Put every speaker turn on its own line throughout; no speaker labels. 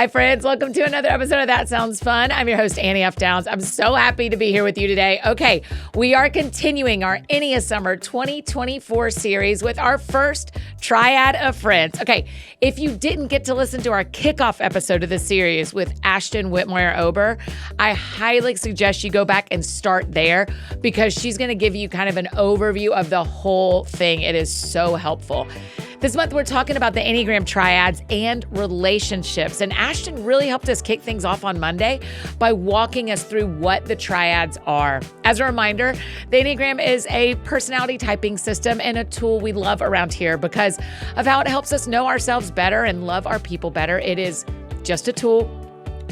Hi, friends. Welcome to another episode of That Sounds Fun. I'm your host, Annie F. Downs. I'm so happy to be here with you today. Okay, we are continuing our EnneaSummer 2024 series with our first triad of friends. Okay, if you didn't get to listen to our kickoff episode of this series with Ashton Whitmire Ober, I highly suggest you go back and start there because she's going to give you kind of an overview of the whole thing. It is so helpful. This month, we're talking about the Enneagram triads and relationships. And Ashton really helped us kick things off on Monday by walking us through what the triads are. As a reminder, the Enneagram is a personality typing system and a tool we love around here because of how it helps us know ourselves better and love our people better. It is just a tool,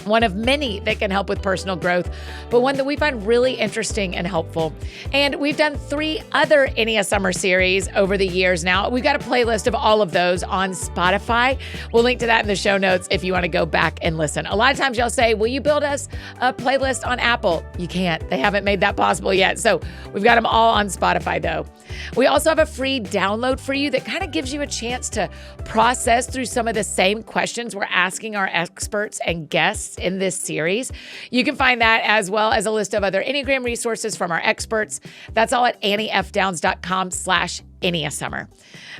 one of many that can help with personal growth, but one that we find really interesting and helpful. And we've done 3 other EnneaSummer series over the years now. We've got a playlist of all of those on Spotify. We'll link to that in the show notes if you want to go back and listen. A lot of times y'all say, will you build us a playlist on Apple? You can't. They haven't made that possible yet. So we've got them all on Spotify though. We also have a free download for you that kind of gives you a chance to process through some of the same questions we're asking our experts and guests in this series. You can find that as well as a list of other Enneagram resources from our experts. That's all at anniefdowns.com/EnneaSummer.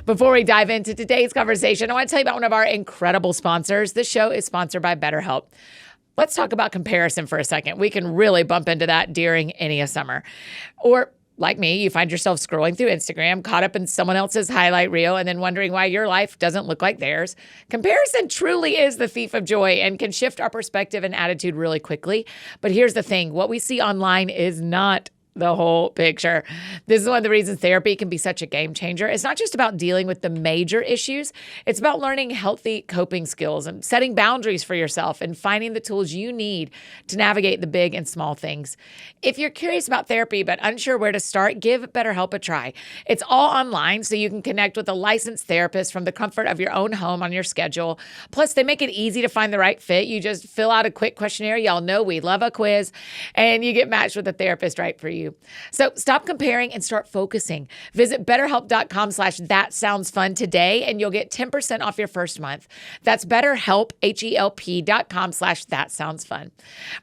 Before we dive into today's conversation, I want to tell you about one of our incredible sponsors. This show is sponsored by BetterHelp. Let's talk about comparison for a second. We can really bump into that during EnneaSummer. Or like me, you find yourself scrolling through Instagram, caught up in someone else's highlight reel, and then wondering why your life doesn't look like theirs. Comparison truly is the thief of joy and can shift our perspective and attitude really quickly. But here's the thing, what we see online is not the whole picture. This is one of the reasons therapy can be such a game changer. It's not just about dealing with the major issues. It's about learning healthy coping skills and setting boundaries for yourself and finding the tools you need to navigate the big and small things. If you're curious about therapy but unsure where to start, give BetterHelp a try. It's all online, so you can connect with a licensed therapist from the comfort of your own home on your schedule. Plus, they make it easy to find the right fit. You just fill out a quick questionnaire. Y'all know we love a quiz, and you get matched with a therapist right for you. So stop comparing and start focusing. Visit betterhelp.com/thatsoundsfun today and you'll get 10% off your first month. That's BetterHelp, HELP.com/thatsoundsfun.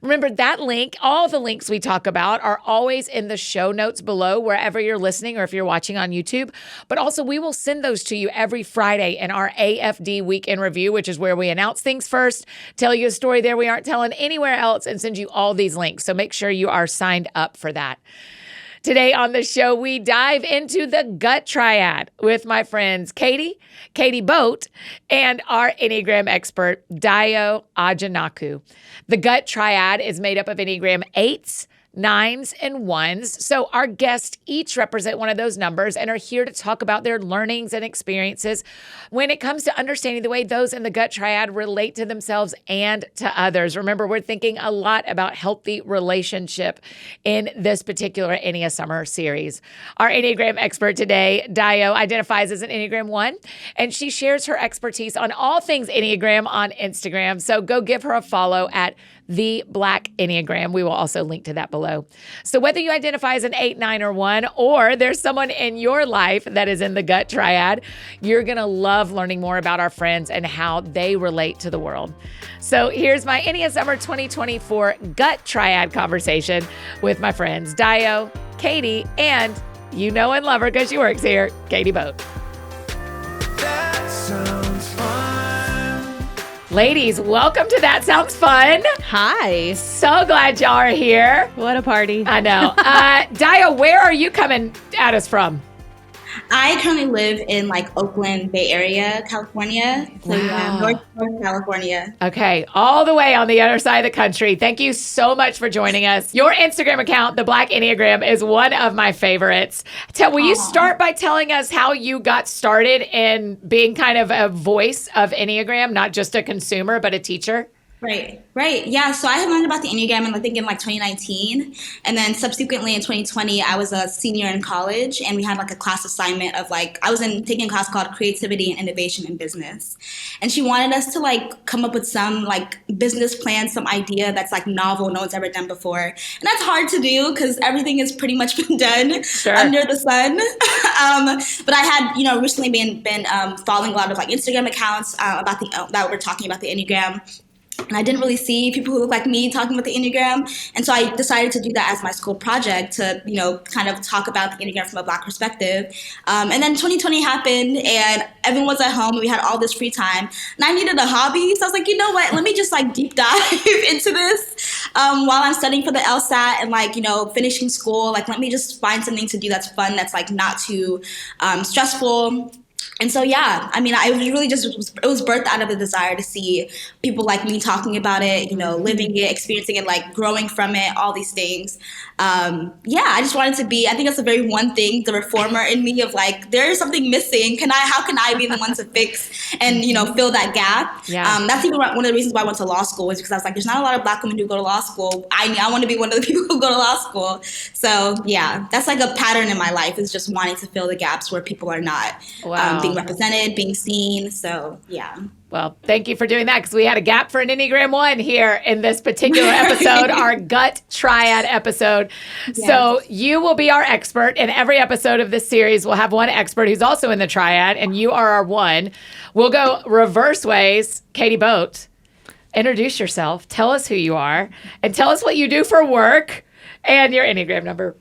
Remember that link, all the links we talk about are always in the show notes below wherever you're listening or if you're watching on YouTube. But also we will send those to you every Friday in our AFD Week in Review, which is where we announce things first, tell you a story there we aren't telling anywhere else, and send you all these links. So make sure you are signed up for that. Today on the show, we dive into the Gut Triad with my friends KatyBoat, and our Enneagram expert, Dayo Ajanaku. The Gut Triad is made up of Enneagram 8s, 9s, and 1s. So our guests each represent one of those numbers and are here to talk about their learnings and experiences when it comes to understanding the way those in the Gut Triad relate to themselves and to others. Remember, we're thinking a lot about healthy relationship in this particular EnneaSummer series. Our Enneagram expert today, Dayo, identifies as an Enneagram 1, and she shares her expertise on all things Enneagram on Instagram. So go give her a follow at The Black Enneagram. We will also link to that below. So whether you identify as an 8, 9, or 1, or there's someone in your life that is in the Gut Triad, you're going to love learning more about our friends and how they relate to the world. So here's my EnneaSummer 2024 Gut Triad conversation with my friends Dayo, Katy, and you know and love her because she works here, KatyBoat.
That sounds fun.
Ladies, welcome to That Sounds Fun.
Hi.
So glad y'all are here.
What a party.
I know. Dayo, where are you coming at us from?
I currently live in Oakland, Bay Area, California. So
Wow.
North California.
Okay, all the way on the other side of the country. Thank you so much for joining us. Your Instagram account, The Black Enneagram, is one of my favorites. Will you start by telling us how you got started in being kind of a voice of Enneagram, not just a consumer, but a teacher?
Right. Yeah. So I had learned about the Enneagram in 2019. And then subsequently in 2020, I was a senior in college and we had a class assignment of I was taking a class called Creativity and Innovation in Business. And she wanted us to come up with some business plan, some idea that's novel, no one's ever done before. And that's hard to do because everything has pretty much been done under the sun. But I had, recently been following a lot of Instagram accounts about that were talking about the Enneagram. And I didn't really see people who look like me talking about the Enneagram. And so I decided to do that as my school project to, kind of talk about the Enneagram from a Black perspective. And then 2020 happened and everyone was at home and we had all this free time. And I needed a hobby. So I was like, you know what, let me just deep dive into this while I'm studying for the LSAT and finishing school. Let me just find something to do that's fun, that's not too stressful. And so, yeah, I was really it was birthed out of a desire to see people like me talking about it, living it, experiencing it, growing from it, all these things. I just wanted to I think that's a very one thing, the reformer in me of there is something missing. How can I be the one to fix and, fill that gap?
Yeah.
That's even one of the reasons why I went to law school, is because I was there's not a lot of Black women who go to law school. I want to be one of the people who go to law school. So, yeah, that's a pattern in my life, is just wanting to fill the gaps where people are not being represented, being seen. So, yeah.
Well, thank you for doing that, because we had a gap for an Enneagram 1 here in this particular episode, our Gut Triad episode. Yes. So you will be our expert. In every episode of this series, we'll have one expert who's also in the Triad, and you are our one. We'll go reverse ways. KatyBoat, introduce yourself. Tell us who you are, and tell us what you do for work and your Enneagram number.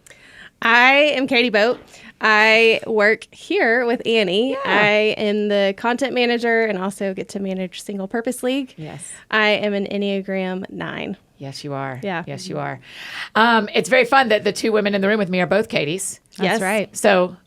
I am KatyBoat. I work here with Annie.
Yeah.
I am the content manager and also get to manage Single Purpose League.
Yes.
I am an Enneagram 9.
Yes, you are.
Yeah.
Yes, you are. It's very fun that the two women in the room with me are both Katys.
That's right.
So,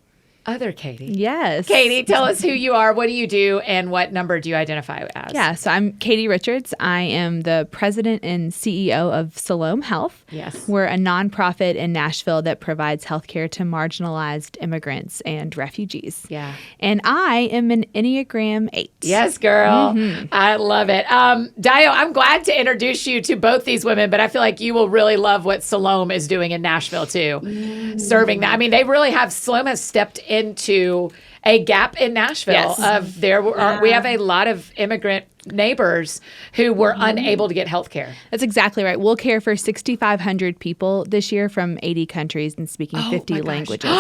other Katy.
Yes.
Katy, tell us who you are, what do you do, and what number do you identify as?
Yeah, so I'm Katy Richards. I am the president and CEO of Salome Health.
Yes.
We're a nonprofit in Nashville that provides healthcare to marginalized immigrants and refugees.
Yeah.
And I am an Enneagram 8.
Yes, girl. Mm-hmm. I love it. Dayo, I'm glad to introduce you to both these women, but I feel like you will really love what Salome is doing in Nashville too. Serving that. They really have, Salome has stepped into a gap in Nashville.
Yes.
We have a lot of immigrant neighbors who were unable to get health care.
That's exactly right. We'll care for 6,500 people this year from 80 countries and speaking 50 languages.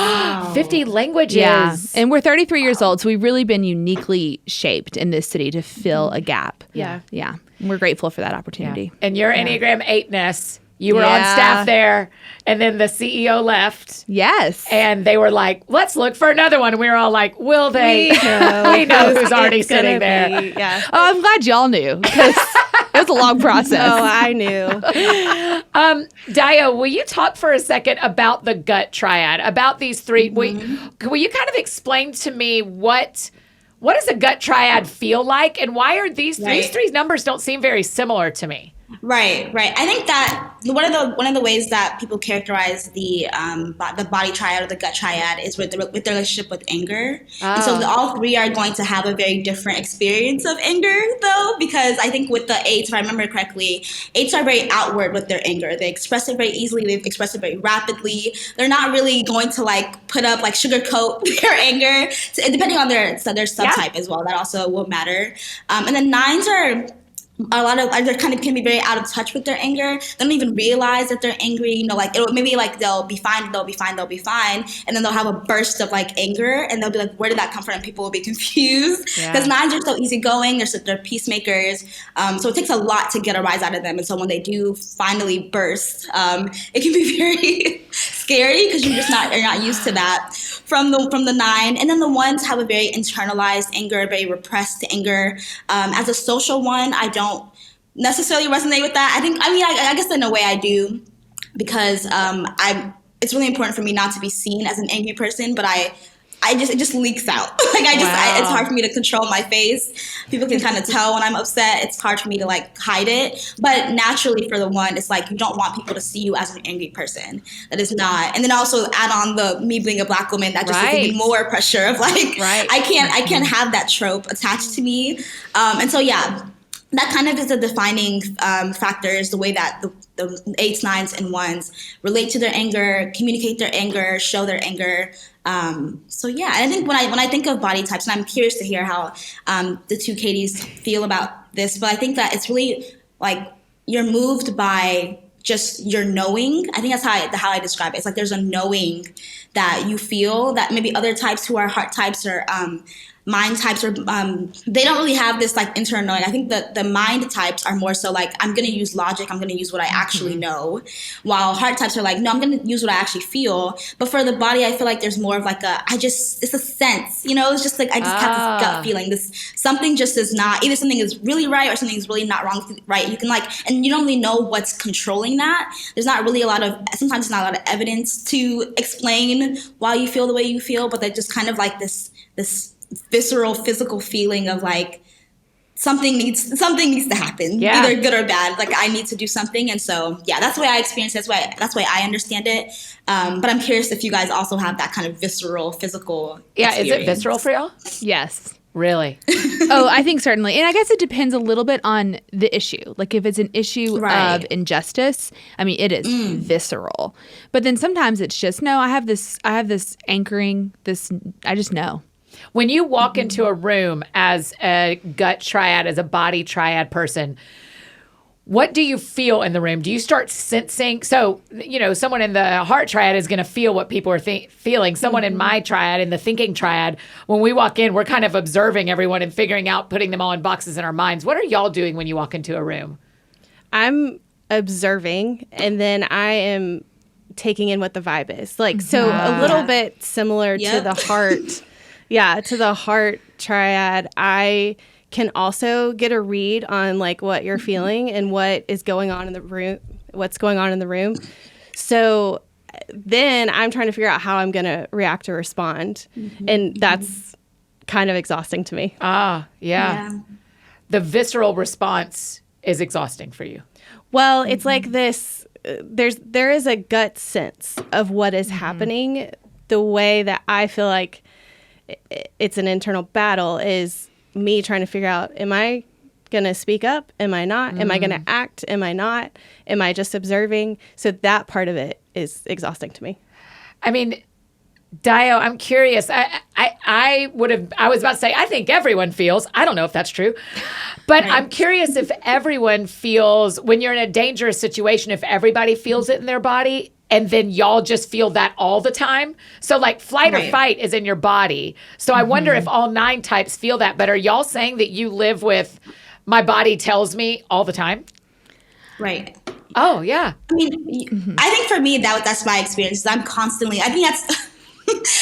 50 languages.
Yeah. And we're 33 years old, so we've really been uniquely shaped in this city to fill a gap.
Yeah.
Yeah. And we're grateful for that opportunity.
And your Enneagram 8-ness, you were on staff there, and then the CEO left.
Yes.
And they were like, let's look for another one. And we were all like, will they? We know who's already sitting there.
Yeah.
Oh, I'm glad y'all knew, because it was a long process.
Oh, I knew.
Dayo, will you talk for a second about the Gut Triad, about these three? Will you kind of explain to me what does a Gut Triad feel like, and why are these three numbers don't seem very similar to me?
Right. I think that one of the ways that people characterize the body triad or the gut triad is with their relationship with anger. And so all three are going to have a very different experience of anger, though, because I think with the 8s, if I remember correctly, 8s are very outward with their anger. They express it very easily. They express it very rapidly. They're not really going to put up sugarcoat their anger, depending on their subtype as well. That also will matter. And then 9s are they can be very out of touch with their anger. They don't even realize that they're angry. They'll be fine, and then they'll have a burst of anger, and they'll be like, where did that come from? And people will be confused because 9s are so easygoing. They're peacemakers. So it takes a lot to get a rise out of them. And so when they do finally burst, it can be very scary because you're not used to that from the 9. And then the 1s have a very internalized anger, very repressed anger. As a social one, I don't necessarily resonate with that. I guess in a way I do, because it's really important for me not to be seen as an angry person, but it just leaks out. It's hard for me to control my face. People can kind of tell when I'm upset. It's hard for me to hide it. But naturally for the 1, it's you don't want people to see you as an angry person. That is not. And then also add on me being a Black woman, that just is even more pressure of I can't have that trope attached to me. And so that kind of is a defining factor, is the way that the 8s, 9s, and 1s relate to their anger, communicate their anger, show their anger. And I think when I think of body types, and I'm curious to hear how the two Katys feel about this, but I think that it's really you're moved by just your knowing. I think that's how I describe it. It's there's a knowing that you feel that maybe other types who are heart types or mind types are they don't really have this like internal knowing. I think that the mind types are more so like, I'm going to use logic, I'm going to use what I actually know, while heart types are like, no, I'm going to use what I actually feel. But for the body, I feel like there's more of like it's a sense, you know, it's just like I just have this gut feeling, this something just is not, either something is really right or something is really not wrong, right? You can like, and you don't really know what's controlling that. There's not really sometimes there's not a lot of evidence to explain why you feel the way you feel, but they're just kind of like this visceral physical feeling of like something needs to happen, either good or bad. Like I need to do something, and so that's the way I experience it. That's why I understand it. But I'm curious if you guys also have that kind of visceral physical. Experience.
Is it visceral for y'all?
Yes.
Really?
Oh, I think certainly. And I guess it depends a little bit on the issue. Like if it's an issue of injustice, I mean, it is visceral. But then sometimes it's just, no, I have this anchoring, I just know.
When you walk into a room as a gut triad, as a body triad person, what do you feel in the room? Do you start sensing? So, someone in the heart triad is going to feel what people are feeling. Someone in my triad, in the thinking triad, when we walk in, we're kind of observing everyone and figuring out, putting them all in boxes in our minds. What are y'all doing when you walk into a room?
I'm observing, and then I am taking in what the vibe is. Like, so a little bit similar to the heart. To the heart triad, I can also get a read on like what you're feeling and what is going on in the room, what's going on in the room. So then I'm trying to figure out how I'm going to react or respond. And that's kind of exhausting to me.
The visceral response is exhausting for you.
Well, it's like this, there is a gut sense of what is happening. The way that I feel like it's an internal battle is me trying to figure out, am I going to speak up? Am I not? Am I going to act? Am I not? Am I just observing? So that part of it is exhausting to me.
I mean, Dayo, I'm curious. I was about to say, I think everyone feels. I don't know if that's true. But I'm curious if everyone feels, when you're in a dangerous situation, if everybody feels it in their body, and then y'all just feel that all the time. So like flight or fight is in your body. So I wonder if all 9 types feel that. But are y'all saying that you live with, my body tells me all the time?
Right.
Oh, yeah.
I mean, I think for me, that's my experience. I think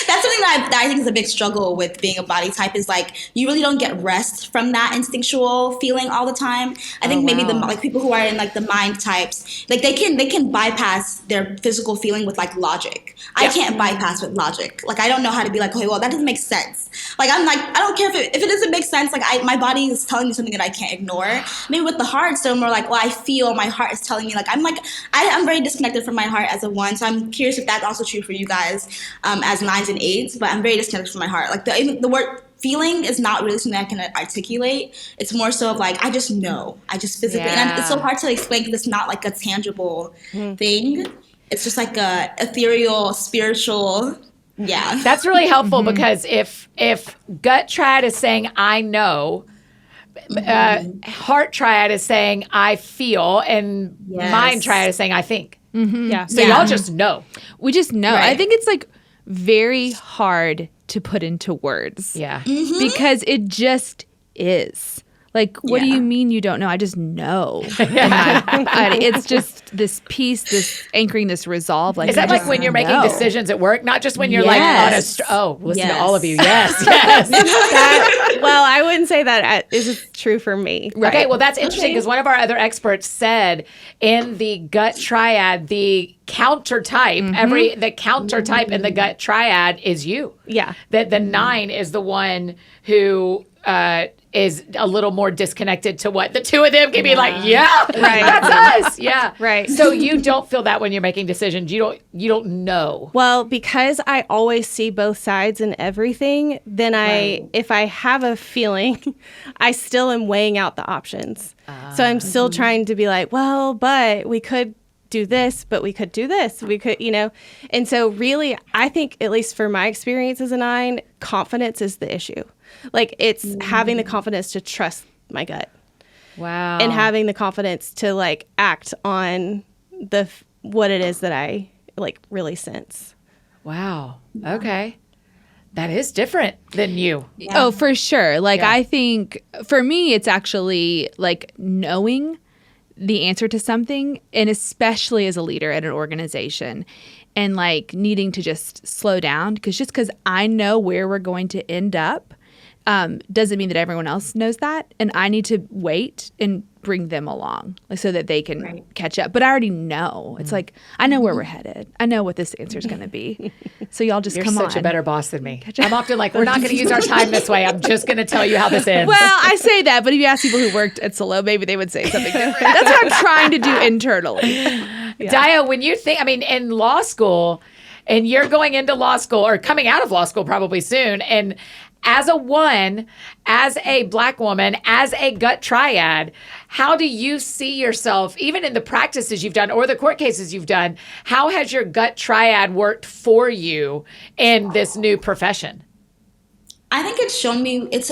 that's something that I think is a big struggle with being a body type, is like you really don't get rest from that instinctual feeling all the time. I think maybe the like people who are in like the mind types, like they can bypass their physical feeling with like logic. I can't bypass with logic. Like I don't know how to be like, okay, well that doesn't make sense. Like I'm like, I don't care if it doesn't make sense. Like my body is telling me something that I can't ignore. Maybe with the heart, so more like, well, I feel my heart is telling me, like I'm very disconnected from my heart as a 1. So I'm curious if that's also true for you guys as 9s and 8s, but I'm very disconnected from my heart. Like the word feeling is not really something I can articulate. It's more so of like, I just know. I just physically, and it's so hard to explain because it's not like a tangible thing. It's just like a ethereal, spiritual,
That's really helpful because if gut triad is saying, I know, heart triad is saying, I feel, and mind triad is saying, I think. So y'all just know.
We just know.
Right.
I think it's like very hard to put into words.
Yeah.
Because it just is. Like, what do you mean you don't know? I just know. It's just this peace, this anchoring, this resolve. Like,
is that like when you're making decisions at work? Not just when you're like on a listen to all of you. Yes.
Well, I wouldn't say that is true for me.
Right. Okay, well, that's interesting because one of our other experts said in the gut triad, the counter type, the counter type in the gut triad is you.
Yeah.
That the 9 is the one who is a little more disconnected to what the 2 of them can be like, that's us. Yeah.
Right.
So you don't feel that when you're making decisions. You don't know.
Well, because I always see both sides in everything, then if I have a feeling, I still am weighing out the options. So I'm still trying to be like, well, but we could do this, but we could do this. We could, And so really, I think, at least for my experience as a 9, confidence is the issue. Like it's having the confidence to trust my gut.
Wow.
And having the confidence to like act on what it is that I like really sense.
Wow. Okay. That is different than you.
Yeah.
Oh, for sure. Like,
Yeah.
I think for me, it's actually like knowing the answer to something, and especially as a leader at an organization, and like needing to just slow down, because I know where we're going to end up doesn't mean that everyone else knows that, and I need to wait and bring them along so that they can catch up. But I already know. It's like, I know where we're headed. I know what this answer is going to be. So y'all just
You're
come on.
such a better boss than me. I'm often like, we're not going to use our time this way. I'm just going to tell you how this ends.
Well, I say that, but if you ask people who worked at Solo, maybe they would say something different. That's what I'm trying to do internally.
Dayo, when you think, I mean, in law school, and you're going into law school or coming out of law school probably soon, and as a one, as a Black woman, as a gut triad, how do you see yourself, even in the practices you've done or the court cases you've done, how has your gut triad worked for you in this new profession?
I think it's shown me, it's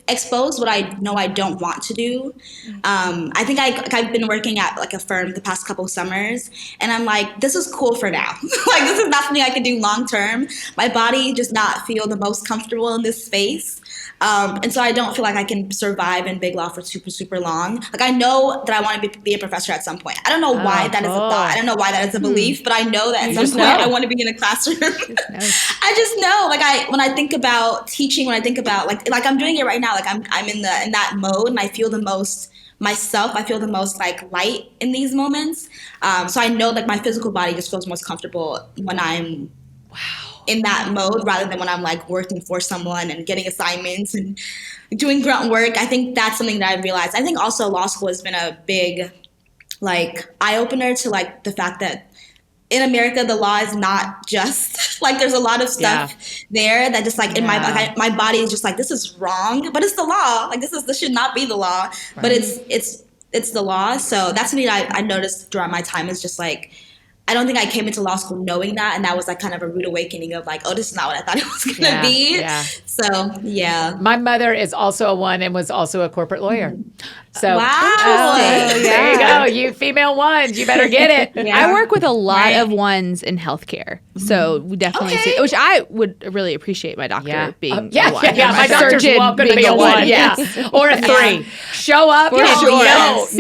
exposed what I know I don't want to do. I think I've been working at like a firm the past couple summers, and I'm like, this is cool for now. Like, this is not something I can do long term. My body does not feel the most comfortable in this space. And so I don't feel like I can survive in big law for super, super long. Like, I know that I want to be a professor at some point. I don't know why that is a thought. I don't know why that is a belief, but I know that at some point I want to be in a classroom. I just know, like, when I think about teaching, when I think about like I'm doing it right now, like I'm in that mode, and I feel the most myself. I feel the most like light in these moments. So I know like my physical body just feels most comfortable when I'm in that mode, rather than when I'm like working for someone and getting assignments and doing grunt work. I think that's something that I realized. I think also law school has been a big like eye opener to like the fact that in America, the law is not just like, there's a lot of stuff there that just like in my body is just like, this is wrong, but it's the law. Like, this should not be the law, but it's the law. So that's something I noticed throughout my time, is just like, I don't think I came into law school knowing that, and that was like kind of a rude awakening of like, oh, this is not what I thought it was going to be.
Yeah.
So, yeah.
My mother is also a one and was also a corporate lawyer. So
Wow.
there you go. You female ones, you better get it.
I work with a lot of ones in healthcare, so we definitely see, which I would really appreciate my doctor being a one.
My doctor's
surgeon
welcome to
being
be a
a
one.
one, yes.
Yeah. Or a three. Show up and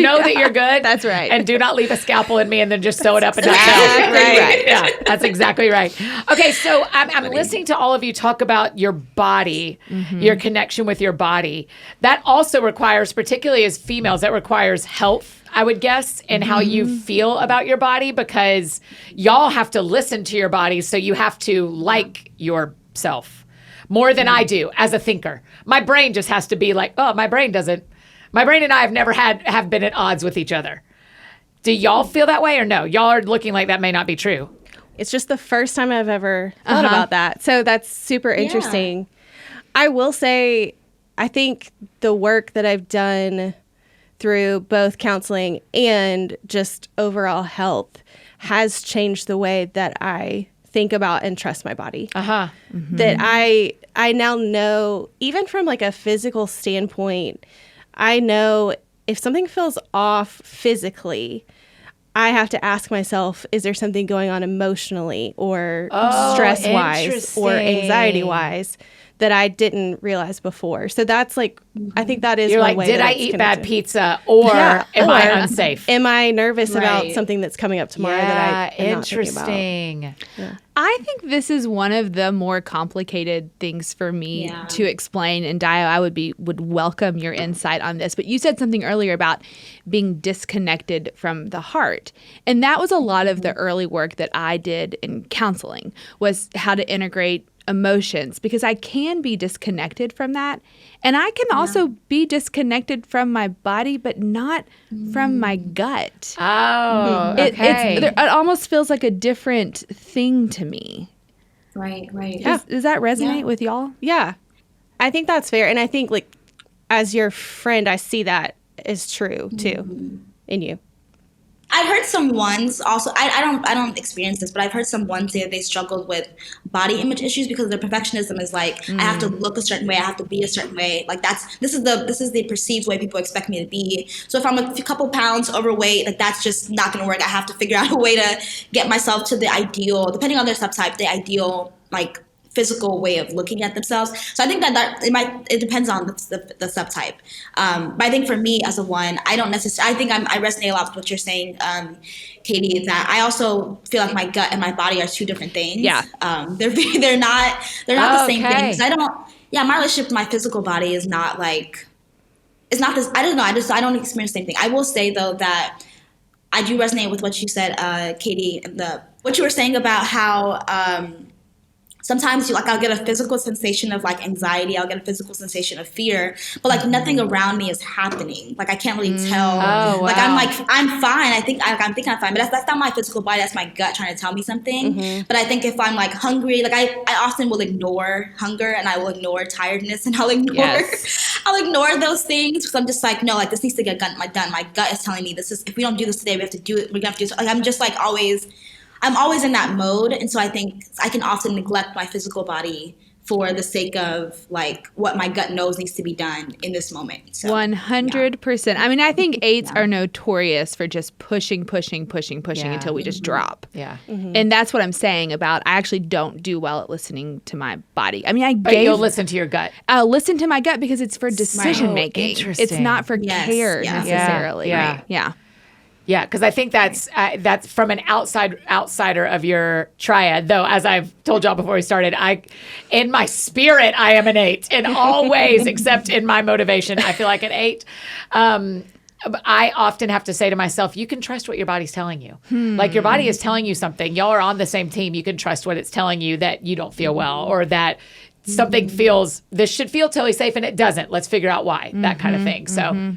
know that you're good.
That's right.
And do not leave a scalpel in me and then just sew it up and not tell.
Right.
Yeah, that's exactly right. Okay, so I'm listening to all of you talk about your body, your connection with your body. That also requires, particularly as females, that requires health, I would guess, and how you feel about your body, because y'all have to listen to your body, so you have to like yourself more than I do as a thinker. My brain just has to be like, oh, my brain and I have never have been at odds with each other. Do y'all feel that way or no? Y'all are looking like that may not be true.
It's just the first time I've ever thought about that. So that's super interesting. I will say, I think the work that I've done through both counseling and just overall health has changed the way that I think about and trust my body. That I now know, even from like a physical standpoint, I know if something feels off physically, I have to ask myself, is there something going on emotionally or stress-wise or anxiety-wise that I didn't realize before? So that's like, I think that is
You're
one
like,
way
did
that
I
it's
eat
connected.
bad pizza or am I unsafe?
Am I nervous about something that's coming up tomorrow that I am not thinking about?
Interesting.
I think this is one of the more complicated things for me to explain. And Dayo, I would welcome your insight on this. But you said something earlier about being disconnected from the heart. And that was a lot of the early work that I did in counseling, was how to integrate emotions, because I can be disconnected from that. And I can also be disconnected from my body, but not from my gut.
Oh, okay.
It almost feels like a different thing to me.
Right.
Does that resonate with y'all?
Yeah, I think that's fair. And I think, like, as your friend, I see that is true too in you.
I've heard some ones also. I don't experience this, but I've heard some ones say that they struggled with body image issues because their perfectionism is like, I have to look a certain way, I have to be a certain way. Like, this is the perceived way people expect me to be. So if I'm a couple pounds overweight, like, that's just not going to work. I have to figure out a way to get myself to the ideal, depending on their subtype, the ideal like physical way of looking at themselves. So I think that it depends on the subtype. But I think for me as a 1, I don't necessarily, I think I resonate a lot with what you're saying, Katie, that I also feel like my gut and my body are 2 different things.
Yeah.
They're not the same
okay.
thing. My relationship with my physical body is not like, it's not this, I don't know, I don't experience the same thing. I will say though that I do resonate with what you said, Katie, what you were saying about how sometimes I'll get a physical sensation of like anxiety, I'll get a physical sensation of fear, but like nothing around me is happening. Like I can't really tell.
Oh,
Like
wow.
I'm fine. I'm thinking I'm fine, but that's not my physical body. That's my gut trying to tell me something. But I think if I'm like hungry, like I often will ignore hunger and I will ignore tiredness and I'll ignore those things because I'm just like, no, like this needs to get done. My gut is telling me if we don't do this today, we have to do it. We're gonna have to do it. Like I'm just like I'm always in that mode. And so I think I can often neglect my physical body for the sake of like what my gut knows needs to be done in this moment. So,
100%. I mean, I think 8s are notorious for just pushing until we just drop.
Yeah.
And that's what I'm saying about I actually don't do well at listening to my body. I mean,
But you'll listen to your gut.
I'll listen to my gut because it's for decision making.
interesting.
It's not for care necessarily.
Yeah.
Right? Yeah.
Yeah, because I think that's from an outsider of your triad. Though, as I've told y'all before we started, in my spirit, I am an 8 in all ways, except in my motivation. I feel like an 8. I often have to say to myself, you can trust what your body's telling you. Like your body is telling you something. Y'all are on the same team. You can trust what it's telling you that you don't feel well or that something this should feel totally safe and it doesn't. Let's figure out why. That kind of thing. So.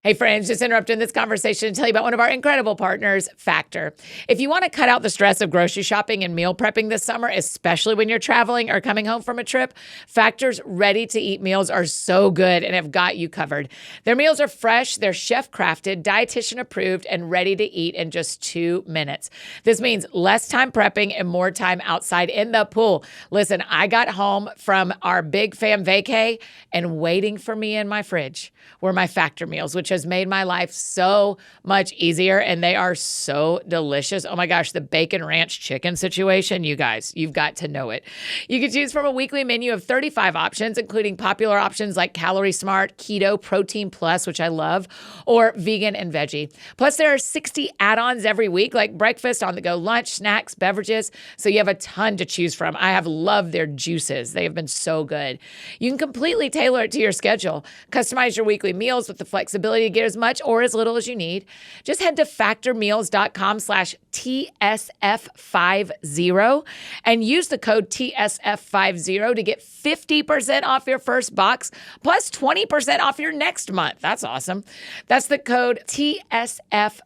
Hey friends, just interrupting this conversation to tell you about one of our incredible partners, Factor. If you want to cut out the stress of grocery shopping and meal prepping this summer, especially when you're traveling or coming home from a trip, Factor's ready-to-eat meals are so good and have got you covered. Their meals are fresh, they're chef-crafted, dietitian approved, and ready to eat in just 2 minutes. This means less time prepping and more time outside in the pool. Listen, I got home from our big fam vacay and waiting for me in my fridge were my Factor meals, which has made my life so much easier, and they are so delicious. Oh my gosh, the bacon ranch chicken situation, you guys, you've got to know it. You can choose from a weekly menu of 35 options, including popular options like Calorie Smart, Keto, Protein Plus, which I love, or vegan and veggie. Plus, there are 60 add-ons every week, like breakfast, on-the-go lunch, snacks, beverages, so you have a ton to choose from. I have loved their juices. They have been so good. You can completely tailor it to your schedule. Customize your weekly meals with the flexibility to get as much or as little as you need. Just head to factormeals.com/TSF50 and use the code TSF50 to get 50% off your first box plus 20% off your next month. That's awesome. That's the code TSF50 at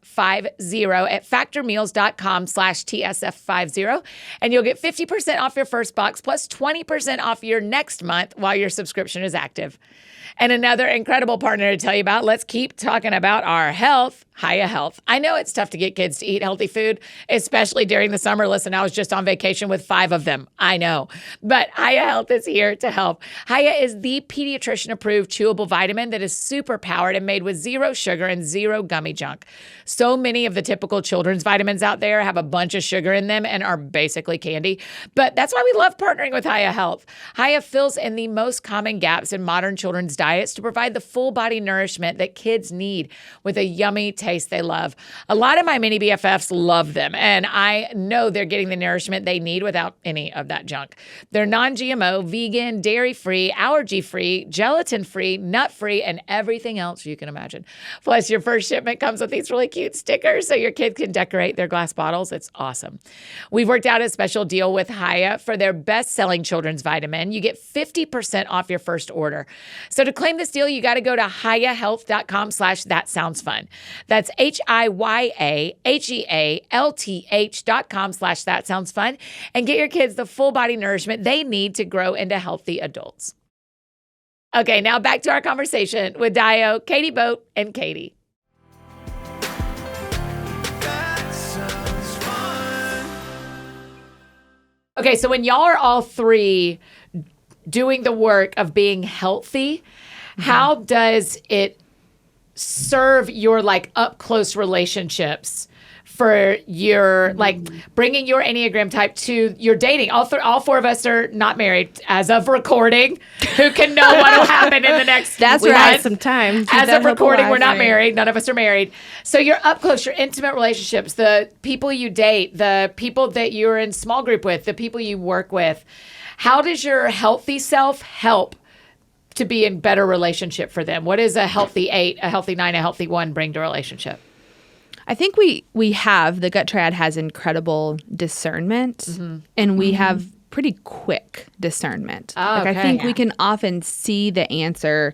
factormeals.com/TSF50 and you'll get 50% off your first box plus 20% off your next month while your subscription is active. And another incredible partner to tell you about, let's keep talking about our health, Hiya Health. I know it's tough to get kids to eat healthy food, especially during the summer. Listen, I was just on vacation with 5 of them. I know. But Hiya Health is here to help. Hiya is the pediatrician-approved chewable vitamin that is super powered and made with 0 sugar and 0 gummy junk. So many of the typical children's vitamins out there have a bunch of sugar in them and are basically candy. But that's why we love partnering with Hiya Health. Hiya fills in the most common gaps in modern children's diets to provide the full body nourishment that kids need with a yummy taste they love. A lot of my mini BFFs love them, and I know they're getting the nourishment they need without any of that junk. They're non-GMO, vegan, dairy-free, allergy-free, gelatin-free, nut-free, and everything else you can imagine. Plus, your first shipment comes with these really cute stickers so your kids can decorate their glass bottles. It's awesome. We've worked out a special deal with Hiya for their best-selling children's vitamin. You get 50% off your first order. So to claim this deal, you got to go to hiyahealth.com/thatsoundsfun. That's HIYAHEALTH.com/thatsoundsfun and get your kids the full body nourishment they need to grow into healthy adults. Okay, now back to our conversation with Dayo, KatyBoat, and Katie. Okay, so when y'all are all three doing the work of being healthy, how does it serve your like up close relationships for your like bringing your Enneagram type to your dating? All four of us are not married as of recording. Who can know what will happen in the next?
That's right. Some time.
As of recording, we're not married. None of us are married. So you're up close, your intimate relationships, the people you date, the people that you're in small group with, the people you work with. How does your healthy self help to be in better relationship for them? What does a healthy 8, a healthy 9, a healthy 1 bring to a relationship?
I think we have, the Gut Triad has incredible discernment, and we have pretty quick discernment. I think we can often see the answer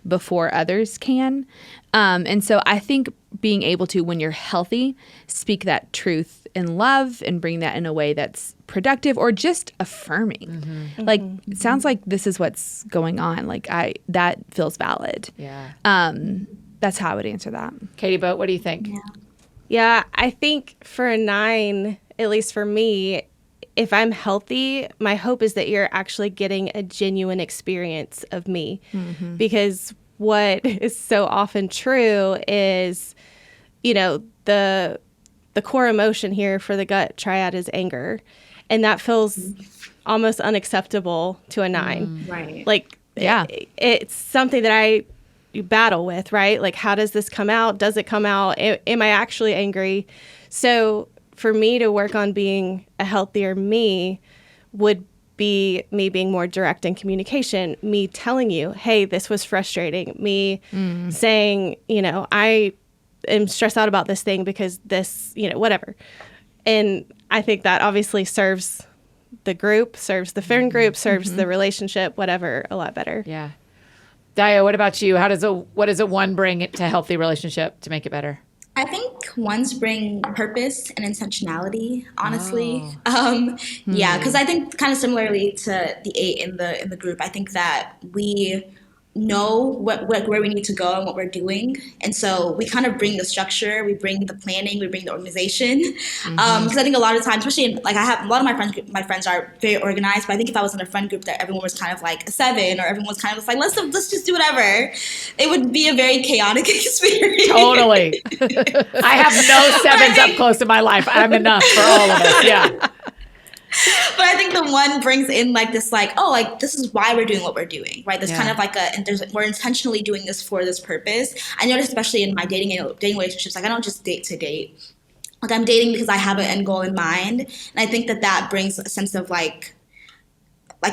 before others can. And so I think being able to, when you're healthy, speak that truth in love and bring that in a way that's productive or just affirming. Like, it sounds like this is what's going on. Like, that feels valid.
Yeah.
That's how I would answer that.
KatyBoat, what do you think?
Yeah, I think for a 9, at least for me, if I'm healthy, my hope is that you're actually getting a genuine experience of me. Because what is so often true is, you know, the core emotion here for the Gut Triad is anger. And that feels almost unacceptable to a 9.
Right.
Like,
Yeah.
it's something that you battle with, right? Like, how does this come out? Does it come out? Am I actually angry? So for me to work on being a healthier me would be me being more direct in communication, me telling you, hey, this was frustrating, me saying, you know, I am stressed out about this thing because this, you know, whatever. And I think that obviously serves the group, serves the friend group, serves the relationship, whatever, a lot better.
Yeah. Dayo, what about you? What does a 1 bring to a healthy relationship to make it better?
I think 1s bring purpose and intentionality, honestly. Yeah, because I think kind of similarly to the 8 in the group, I think that we know where we need to go and what we're doing. And so we kind of bring the structure, we bring the planning, we bring the organization. Because I think a lot of times, especially like I have a lot of my friends are very organized, but I think if I was in a friend group that everyone was kind of like a 7 or everyone was kind of like, let's just do whatever, it would be a very chaotic experience.
Totally. I have no 7s up close in my life. I'm enough for all of us. Yeah.
But I think the 1 brings in like this, like, oh, like this is why we're doing what we're doing, right? There's kind of like we're intentionally doing this for this purpose. I noticed, especially in my dating relationships, like I don't just date to date. Like I'm dating because I have an end goal in mind, and I think that brings a sense of like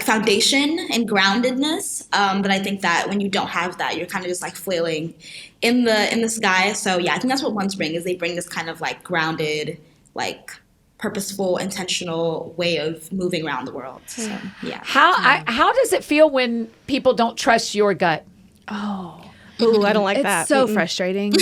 foundation and groundedness. But I think that when you don't have that, you're kind of just like flailing in the sky. So yeah, I think that's what 1s bring, is they bring this kind of like grounded, like purposeful, intentional way of moving around the world. So, yeah.
How does it feel when people don't trust your gut?
Ooh, I don't like that.
It's so frustrating.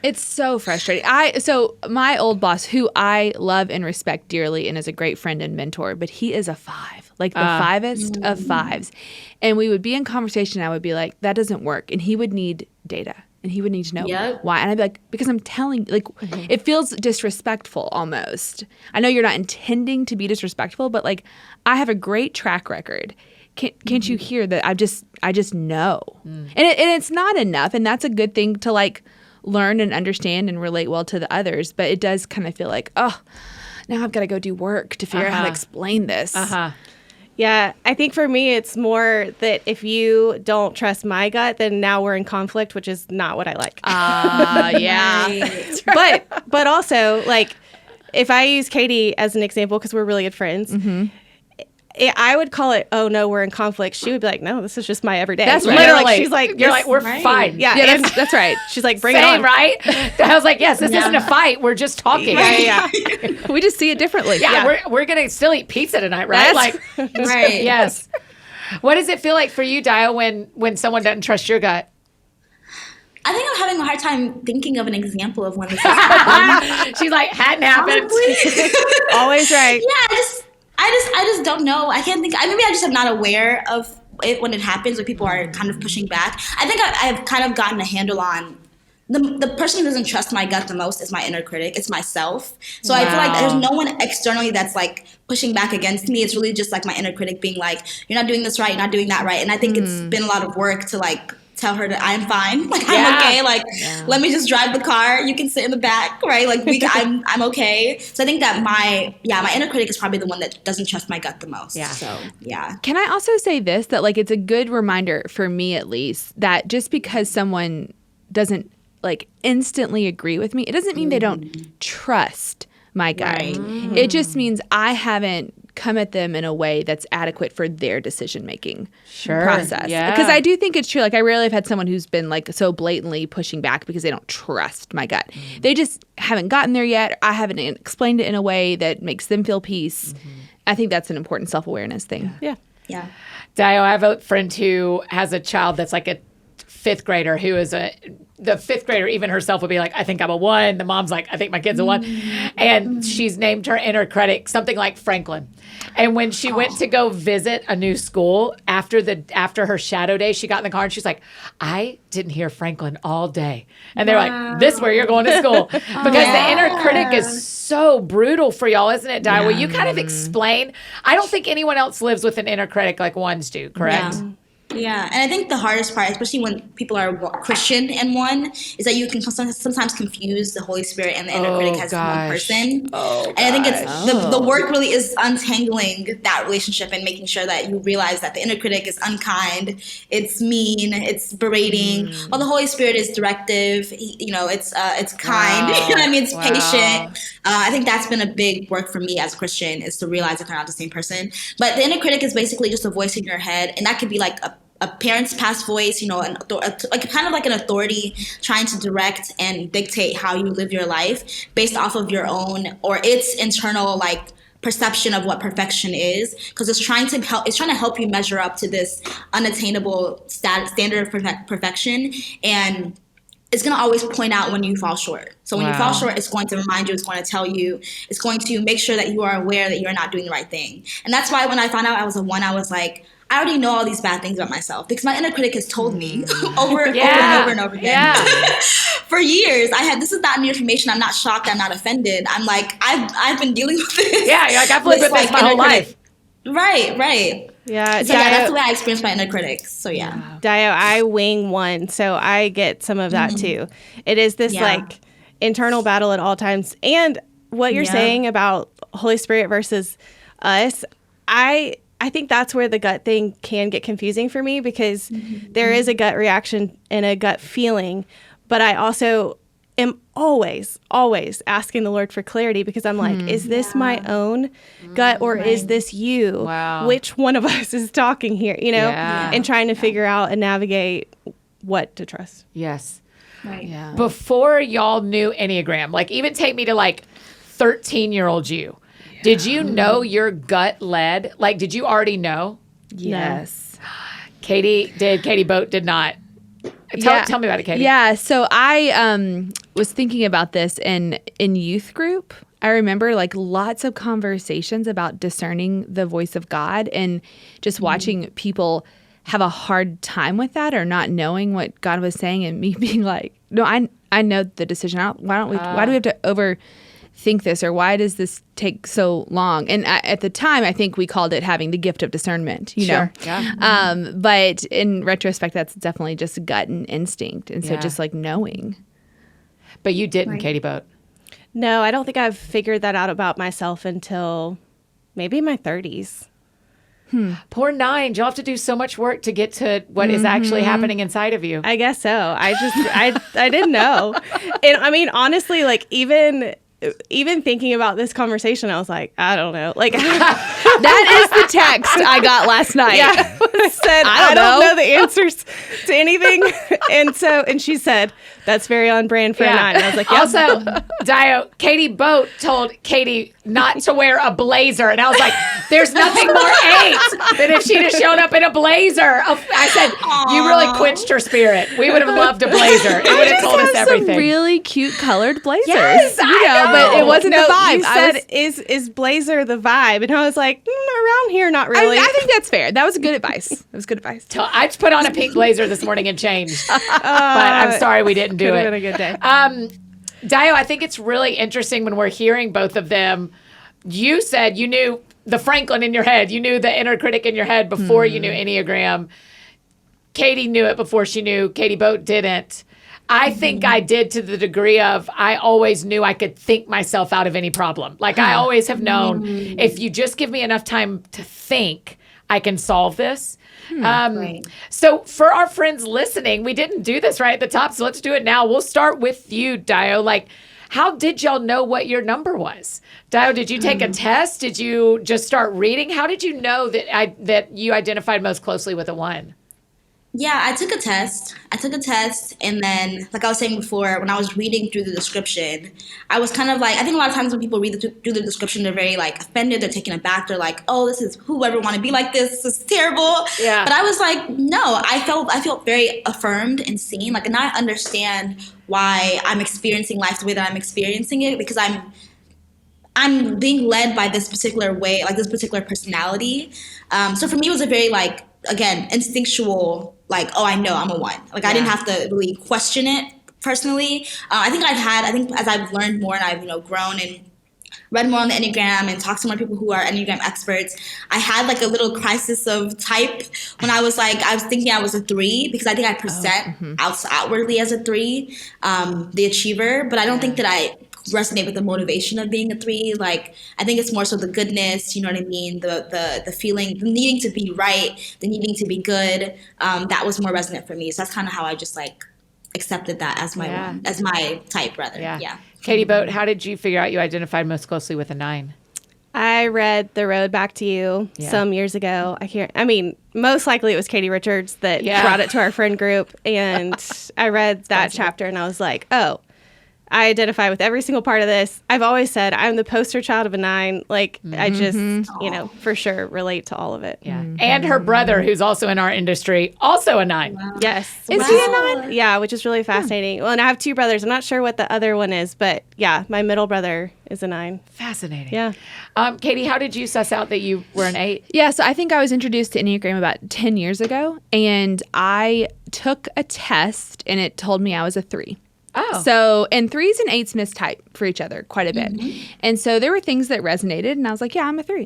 It's so frustrating. So my old boss, who I love and respect dearly and is a great friend and mentor, but he is a 5, like the 5est of 5s. And we would be in conversation, and I would be like, that doesn't work. And he would need data. And he would need to know why. And I'd be like, because I'm telling, like, it feels disrespectful almost. I know you're not intending to be disrespectful, but like, I have a great track record. Can't you hear that? I just know. And it's not enough. And that's a good thing to like learn and understand and relate well to the others. But it does kind of feel like, oh, now I've got to go do work to figure out how to explain this.
Yeah, I think for me, it's more that if you don't trust my gut, then now we're in conflict, which is not what I like.
Yeah.
Right. But also, like, if I use Katy as an example, because we're really good friends, I would call it, oh, no, we're in conflict. She would be like, no, this is just my everyday.
That's
right.
literally.
Like, she's like,
you're like, we're fine.
Yeah, that's right. She's like, bring it on.
Right? I was like, yes, this isn't a fight. We're just talking.
Yeah.
We just see it differently.
Yeah. We're going to still eat pizza tonight, right?
Right.
Yes. What does it feel like for you, Dayo, when someone doesn't trust your gut?
I think I'm having a hard time thinking of an example of when this happened.
She's like, hadn't happened.
Always right.
Yeah, I just don't know. I can't think. Maybe I just am not aware of it when it happens, when people are kind of pushing back. I think I've kind of gotten a handle on the person who doesn't trust my gut the most is my inner critic. It's myself. So I feel like there's no one externally that's like pushing back against me. It's really just like my inner critic being like, you're not doing this right, you're not doing that right. And I think it's been a lot of work to like tell her that I'm fine. Like, I'm okay. Like, let me just drive the car. You can sit in the back, right? Like, I'm okay. So I think that my inner critic is probably the one that doesn't trust my gut the most.
Yeah.
So, yeah.
Can I also say this, that like it's a good reminder for me at least that just because someone doesn't like instantly agree with me, it doesn't mean they don't trust my gut.
Right.
It just means I haven't come at them in a way that's adequate for their decision-making process.
Yeah.
Because I do think it's true. Like, I rarely have had someone who's been like so blatantly pushing back because they don't trust my gut. They just haven't gotten there yet. I haven't explained it in a way that makes them feel peace. I think that's an important self-awareness thing.
Yeah.
Yeah.
Dio, I have a friend who has a child that's like a fifth grader who is the fifth grader, even herself would be like, I think I'm a 1. The mom's like, I think my kid's a 1. And she's named her inner critic something like Franklin. And when she went to go visit a new school after her shadow day, she got in the car and she's like, I didn't hear Franklin all day. And they're like, this is where you're going to school. Because the inner critic is so brutal for y'all, isn't it, Di? Will you kind of explain? I don't think anyone else lives with an inner critic like ones do, correct?
Yeah, and I think the hardest part, especially when people are Christian in one, is that you can sometimes confuse the Holy Spirit and the inner critic as one person. And I think it's the work really is untangling that relationship and making sure that you realize that the inner critic is unkind, it's mean, it's berating, while the Holy Spirit is directive. It's kind. You know what I mean? It's patient. I think that's been a big work for me as a Christian, is to realize that they're not the same person. But the inner critic is basically just a voice in your head, and that could be like a parent's past voice, like kind of like an authority trying to direct and dictate how you live your life based off of your own or its internal like perception of what perfection is, because it's trying to help you measure up to this unattainable standard of perfection, and it's going to always point out when you fall short. So when you fall short, it's going to remind you, it's going to tell you, it's going to make sure that you are aware that you're not doing the right thing. And that's why when I found out I was a 1, I was like, I already know all these bad things about myself because my inner critic has told me over and over and over again. For years, this is not new information. I'm not shocked. I'm not offended. I'm like, I've been dealing with this.
Yeah, you're like, I've lived with this my whole life.
Right.
Yeah.
So that's the way I experience my inner critic. So yeah.
Dio, I wing 1, so I get some of that too. It is this like internal battle at all times. And what you're saying about Holy Spirit versus us, I think that's where the gut thing can get confusing for me, because there is a gut reaction and a gut feeling, but I also am always asking the Lord for clarity, because I'm like, is this my own gut or is this you?
Wow.
Which one of us is talking here, and trying to figure out and navigate what to trust.
Yes.
Right.
Yeah.
Before y'all knew Enneagram, like even take me to like 13-year-old you. Did you know your gut led? Like, did you already know?
Yes.
KatyBoat did not. Tell me about it, Katy.
Yeah. So I was thinking about this in youth group. I remember like lots of conversations about discerning the voice of God, and just watching people have a hard time with that or not knowing what God was saying, and me being like, no, I know the decision. Why do we have to overthink this, or why does this take so long? And at the time, I think we called it having the gift of discernment, you know?
Yeah.
But in retrospect, that's definitely just gut and instinct. And so just like knowing.
But you didn't, KatyBoat.
No, I don't think I've figured that out about myself until maybe my 30s.
Poor 9. You'll have to do so much work to get to what is actually happening inside of you.
I guess so. I didn't know. And I mean, honestly, like even thinking about this conversation, I was like, I don't know. Like
That is the text I got last night.
Yeah, said I don't know the answers to anything. And she said, that's very on brand for a 9. And I was like, yep.
Also, Dayo, KatyBoat told Katy not to wear a blazer. And I was like, there's nothing more 8 than if she'd have shown up in a blazer. I said, you really quenched her spirit. We would have loved a blazer. It would have told us everything.
Some really cute colored blazers.
Yes, I know.
But it wasn't the vibe.
You said, is blazer the vibe? And I was like, around here, not really.
I think that's fair. That was good advice.
I just put on a pink blazer this morning and changed. But I'm sorry we didn't do
Could
it.
have been a good day.
Dayo, I think it's really interesting when we're hearing both of them. You said you knew the Franklin in your head. You knew the inner critic in your head before you knew Enneagram. Katy knew it before she knew KatyBoat didn't. I think I did to the degree of I always knew I could think myself out of any problem. Like I always have known if you just give me enough time to think, I can solve this.
Right.
So for our friends listening, we didn't do this right at the top, so let's do it now. We'll start with you, Dayo. Like, how did y'all know what your number was? Dayo, did you take a test? Did you just start reading? How did you know that you identified most closely with a 1?
Yeah, I took a test. And then, like I was saying before, when I was reading through the description, I was kind of like, I think a lot of times when people read through the description, they're very like offended, they're taken aback, they're like, oh, this is, who ever want to be like this? This is terrible.
Yeah.
But I was like, no, I felt very affirmed and seen. Like, and I understand why I'm experiencing life the way that I'm experiencing it, because I'm being led by this particular way, like this particular personality. So for me, it was a very like, again, instinctual, like, oh, I know I'm a 1. Like, I didn't have to really question it personally. I think as I've learned more and I've, grown and read more on the Enneagram and talked to more people who are Enneagram experts, I had like a little crisis of type when I was thinking I was a 3, because I think I present outwardly as a 3, the achiever, but I don't think that I resonate with the motivation of being a 3. Like, I think it's more so the goodness, you know what I mean? The feeling, the needing to be right, the needing to be good. That was more resonant for me. So that's kind of how I just like accepted that as my 1, as my type rather. Yeah.
KatyBoat, how did you figure out you identified most closely with a 9?
I read The Road Back to You some years ago. Most likely it was Katie Richards that brought it to our friend group. And I read that chapter and I was like, oh, I identify with every single part of this. I've always said I'm the poster child of a 9. Like, I just, for sure relate to all of it.
Yeah. And her brother, who's also in our industry, also a 9.
Wow. Yes.
Is he a 9?
Yeah, which is really fascinating. Well, and I have 2 brothers. I'm not sure what the other one is, but yeah, my middle brother is a 9.
Fascinating.
Yeah.
Katy, how did you suss out that you were an 8?
Yeah, so I think I was introduced to Enneagram about 10 years ago, and I took a test, and it told me I was a 3.
Oh.
So, and 3s and 8s mistype for each other quite a bit. And so there were things that resonated, and I was like, yeah, I'm a 3.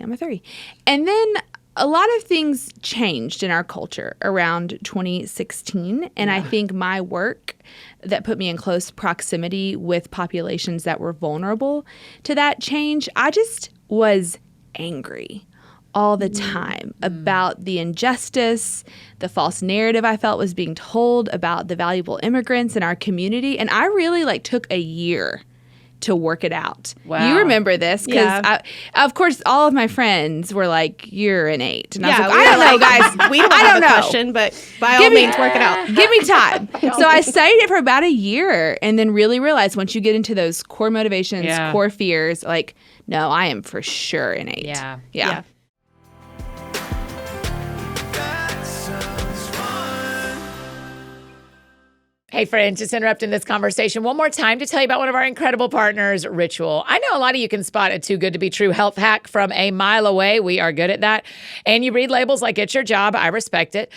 And then a lot of things changed in our culture around 2016. And I think my work that put me in close proximity with populations that were vulnerable to that change, I just was angry all the time about the injustice, the false narrative I felt was being told about the valuable immigrants in our community. And I really took a year to work it out.
Wow.
You remember this because, of course, all of my friends were like, you're an 8. And I was like, I don't know, guys.
We don't have a question, but by all means, work it out.
Give me time. So I studied it for about a year and then really realized once you get into those core motivations, core fears, like, no, I am for sure an 8. Yeah.
Hey, friends, just interrupting this conversation one more time to tell you about one of our incredible partners, Ritual. I know a lot of you can spot a too good to be true health hack from a mile away. We are good at that. And you read labels like it's your job. I respect it.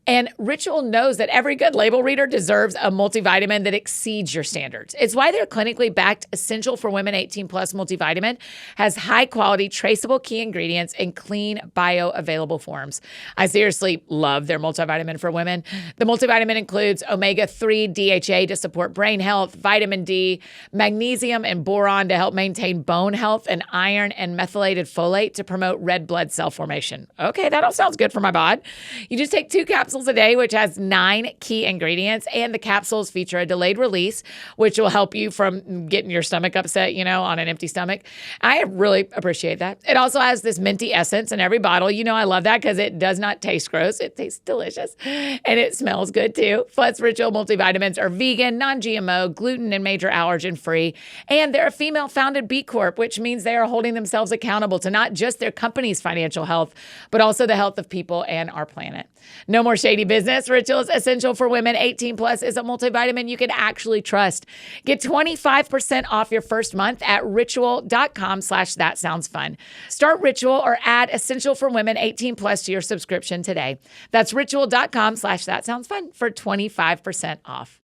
And Ritual knows that every good label reader deserves a multivitamin that exceeds your standards. It's why their clinically backed Essential for Women 18 Plus multivitamin has high quality, traceable key ingredients in clean, bioavailable forms. I seriously love their multivitamin for women. The multivitamin includes omega-3 DHA to support brain health, vitamin D, magnesium and boron to help maintain bone health, and iron and methylated folate to promote red blood cell formation. Okay, that all sounds good for my bod. You just take 2 capsules a day, which has 9 key ingredients, and the capsules feature a delayed release, which will help you from getting your stomach upset, on an empty stomach. I really appreciate that. It also has this minty essence in every bottle. I love that because it does not taste gross. It tastes delicious, and it smells good too. Plus, Ritual multivitamins are vegan, non-GMO, gluten and major allergen free, and they're a female-founded B Corp, which means they are holding themselves accountable to not just their company's financial health, but also the health of people and our planet. No more shady business. Ritual's Essential for Women 18 Plus is a multivitamin you can actually trust. Get 25% off your first month at ritual.com/thatsoundsfun. Start Ritual or add Essential for Women 18 Plus to your subscription today. That's ritual.com/thatsoundsfun for 25% off.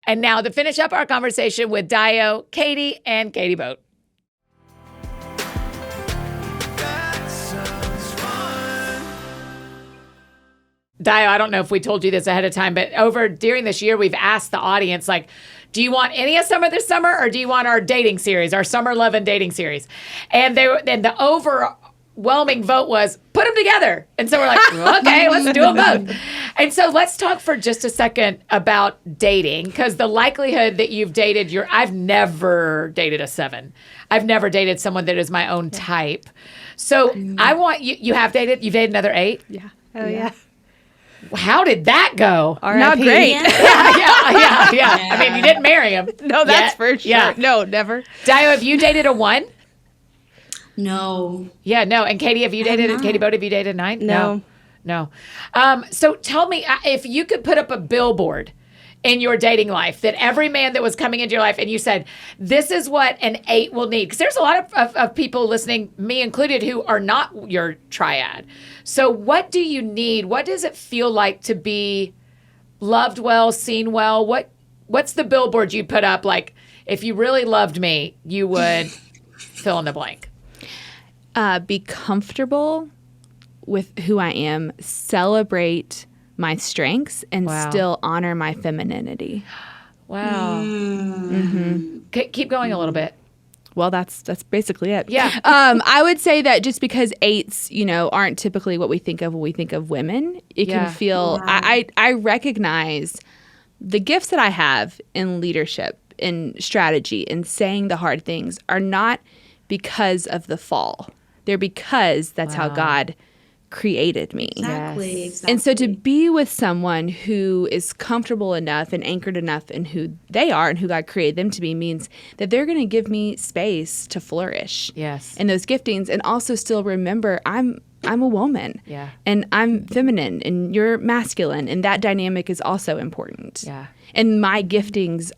And now to finish up our conversation with Dayo, Katy, and KatyBoat. Dayo, I don't know if we told you this ahead of time, but during this year, we've asked the audience, like, do you want EnneaSummer this summer, or do you want our dating series, our Summer Love and Dating series? And the overwhelming vote was put them together. And so we're like, okay, let's do them both. And so let's talk for just a second about dating, because the likelihood that you've dated I've never dated a 7. I've never dated someone that is my own type. So I want you've dated another 8?
Yeah. Oh, yeah.
How did that go?
Not great.
Yeah. I mean, you didn't marry him.
No, that's for sure.
Yeah.
No, never.
Dayo, have you dated a 1?
No.
Yeah, no. And Katie, have you dated KatyBoat? Have you dated a 9? No. So tell me, if you could put up a billboard in your dating life that every man that was coming into your life and you said, this is what an 8 will need. Because there's a lot of people listening, me included, who are not your triad. So what do you need? What does it feel like to be loved well, seen well? What's the billboard you put up? Like, if you really loved me, you would fill in the blank.
Be comfortable with who I am, celebrate my strengths, and still honor my femininity.
Wow. Keep going a little bit.
Well, that's basically it.
Yeah.
I would say that just because 8s, aren't typically what we think of when we think of women, it can feel. I recognize the gifts that I have in leadership, in strategy, in saying the hard things are not because of the fall. They're because that's how God created me.
Exactly.
And so to be with someone who is comfortable enough and anchored enough in who they are and who God created them to be means that they're going to give me space to flourish.
Yes.
And those giftings, and also still remember I'm a woman.
Yeah.
And I'm feminine and you're masculine, and that dynamic is also important.
Yeah.
And my giftings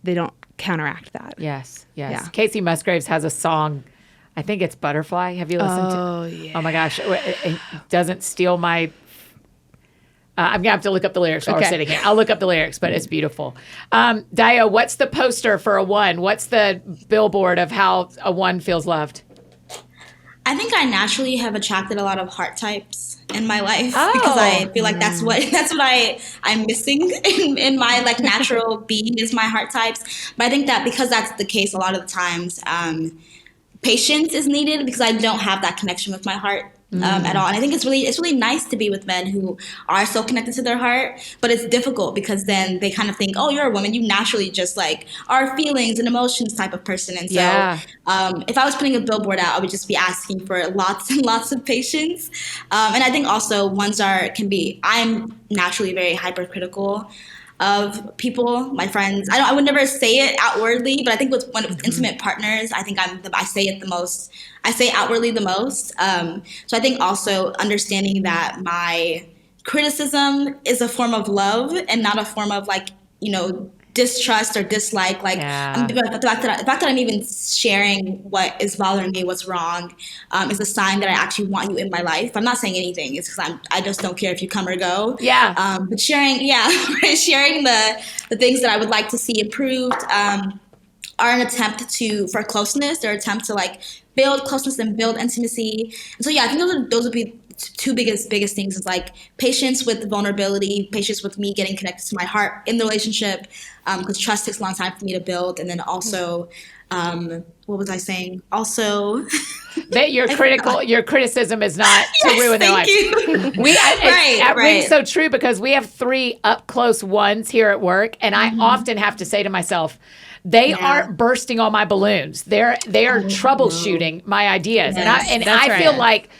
they don't counteract that.
Yes.
Yeah.
Casey Musgraves has a song. I think it's Butterfly. Have you listened to?
Oh, yeah.
Oh my gosh. It doesn't steal my. I'm going to have to look up the lyrics while we're sitting here. I'll look up the lyrics, but it's beautiful. Dayo, what's the poster for a 1? What's the billboard of how a 1 feels loved?
I think I naturally have attracted a lot of heart types in my life because I feel like that's what I'm missing in my like natural being is my heart types. But I think that because that's the case a lot of the times, patience is needed because I don't have that connection with my heart at all. And I think it's really nice to be with men who are so connected to their heart, but it's difficult because then they kind of think, oh, you're a woman, you naturally just like are feelings and emotions type of person. And so if I was putting a billboard out, I would just be asking for lots and lots of patience. And I think also I'm naturally very hypercritical of people, my friends. I would never say it outwardly, but I think with intimate partners, I think I say it the most. I say outwardly the most. So I think also understanding that my criticism is a form of love and not a form of distrust or dislike. The fact that I'm even sharing what is bothering me, what's wrong, is a sign that I actually want you in my life. I'm not saying anything. It's because I just don't care if you come or go.
Yeah.
But sharing the things that I would like to see improved are an attempt for closeness. They're an attempt to build closeness and build intimacy. And so I think those would be two biggest things is patience with vulnerability, patience with me getting connected to my heart in the relationship, because trust takes a long time for me to build. And then also, what was I saying? Also,
that your criticism is not to ruin their life. It rings so true because we have 3 up close 1s here at work, and I often have to say to myself, they aren't bursting all my balloons. They are troubleshooting my ideas, and I feel like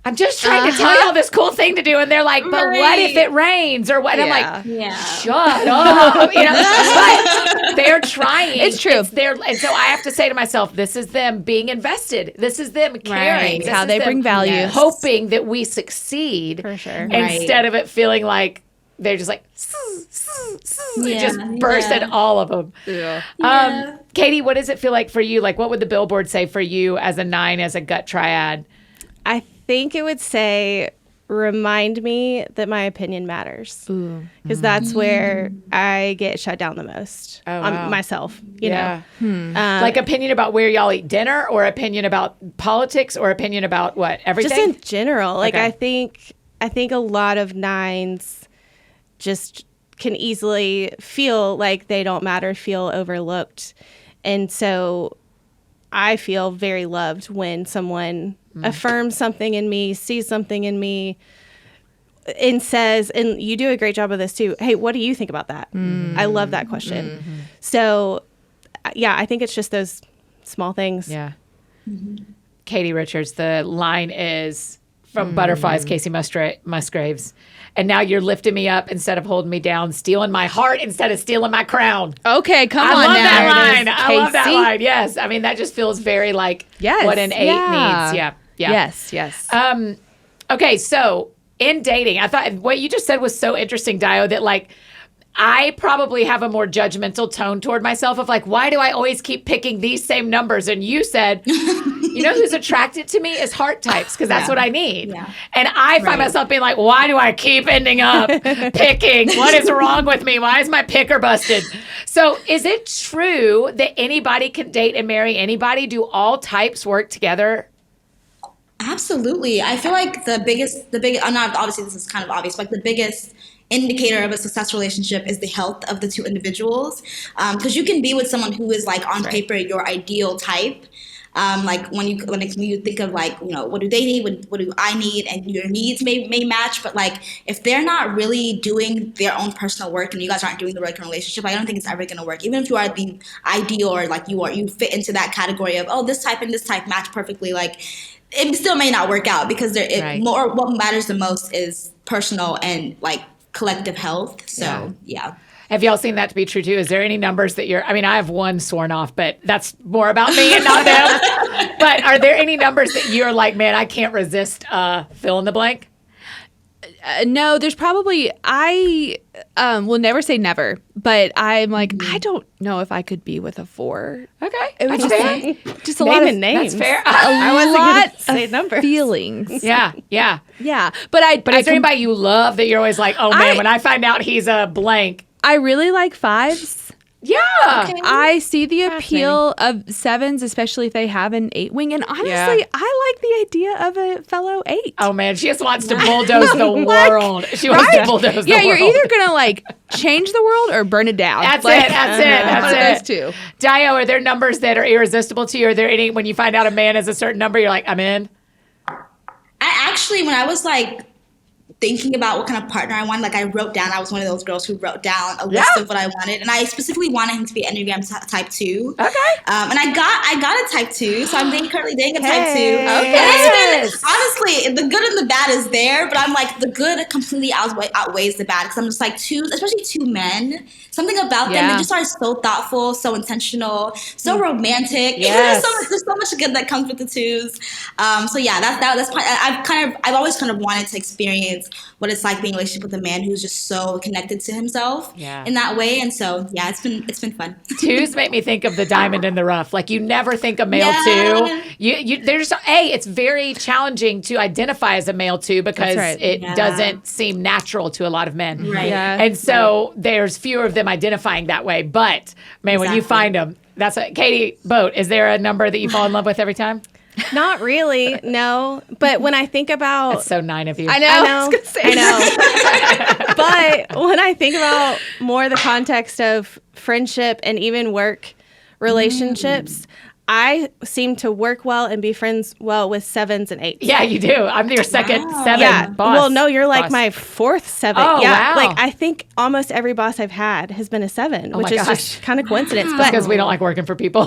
I'm just trying to tell you all this cool thing to do, and they're like, "But what if it rains?" Or what? And I'm like, "Shut up!" But they're trying.
It's true.
And so I have to say to myself, "This is them being invested. This is them caring.
This how they bring value,
hoping that we succeed,
for sure,
instead of it feeling like they're just like." It just bursted all of them. Yeah. Katie, what does it feel like for you? Like, what would the billboard say for you as a 9, as a gut triad?
I think it would say, remind me that my opinion matters. Because that's where I get shut down the most on myself, you know.
Like opinion about where y'all eat dinner, or opinion about politics, or opinion about what? Everything?
Just in general. I think I think a lot of 9s just can easily feel like they don't matter, feel overlooked. And so I feel very loved when someone affirms something in me, sees something in me, and says, and you do a great job of this too, hey, what do you think about that? I love that question. So, yeah, I think it's just those small things.
Yeah. Katie Richards, the line is from Butterflies, Casey Musgraves. And now you're lifting me up instead of holding me down, stealing my heart instead of stealing my crown.
Okay, come
I
on
love
now.
that line. I love that
Casey.
line. Yes. I mean, that just feels very like what an 8 needs. Yeah.
Yes.
Okay, so in dating, I thought what you just said was so interesting, Dayo, that like I probably have a more judgmental tone toward myself of like, why do I always keep picking these same numbers? And you said, you know who's attracted to me is heart types because that's what I need. Yeah. And I find myself being like, why do I keep ending up picking? What is wrong with me? Why is my picker busted? So is it true that anybody can date and marry anybody? Do all types work together?
Absolutely. I feel like the biggest, not obviously this is kind of obvious, but the biggest indicator of a successful relationship is the health of the two individuals. Because you can be with someone who is like on paper your ideal type. Like when you think of like, you know, what do they need? What do I need? And your needs may match. But like if they're not really doing their own personal work and you guys aren't doing the work in a relationship, I don't think it's ever going to work. Even if you are the ideal or like you fit into that category of, oh, this type and this type match perfectly, like it still may not work out because what matters the most is personal and like collective health. So yeah.
Have y'all seen that to be true too? Is there any numbers that I mean, I have one sworn off, but that's more about me and not them. But are there any numbers that you're like, man, I can't resist fill in the blank?
No, there's probably, I will never say never, but I'm like, I don't know if I could be with a 4.
Okay.
It would just a
Name
lot of
and names.
That's fair.
I wasn't going to say
of
numbers.
feelings.
Yeah.
But
But is there anybody you love that you're always like, oh man, when I find out he's a blank?
I really like 5s.
Yeah.
Okay.
I see the appeal of 7s, especially if they have an 8 wing. And honestly, I like the idea of a fellow 8.
Oh man, she just wants to bulldoze the world. She wants to bulldoze the world.
Yeah, you're either going to like change the world or burn it down.
That's
like,
it. That's
one
it.
of those two.
Dayo, are there numbers that are irresistible to you? Are there any, when you find out a man is a certain number, you're like, I'm in?
I actually, when I was like thinking about what kind of partner I wanted, like I wrote down, I was one of those girls who wrote down a list of what I wanted, and I specifically wanted him to be Enneagram type 2.
Okay.
And I got a type 2, so I'm currently dating a type 2.
Okay.
And it's been, honestly, the good and the bad is there, but I'm like, the good completely outweighs the bad, because I'm just like especially 2 men, something about them, they just are so thoughtful, so intentional, so romantic.
Yes.
There's so much good that comes with the 2s. So yeah, that's I've always kind of wanted to experience what it's like being in a relationship with a man who's just so connected to himself in that way. And so yeah, it's been fun.
2s make me think of the diamond in the rough. Like you never think a male 2. It's very challenging to identify as a male 2 because it doesn't seem natural to a lot of men.
Right. Yeah.
And so there's fewer of them identifying that way. But man, when you find them, that's what KatyBoat, is there a number that you fall in love with every time?
Not really, no. But when I think about...
That's so 9 of you.
I know. But when I think about more the context of friendship and even work relationships, I seem to work well and be friends well with 7s and 8s.
Yeah, you do. I'm your second 7 boss.
Well, no, you're like my 4th 7.
Oh, wow.
Like I think almost every boss I've had has been a 7, which is just kind of coincidence.
But because we don't like working for people.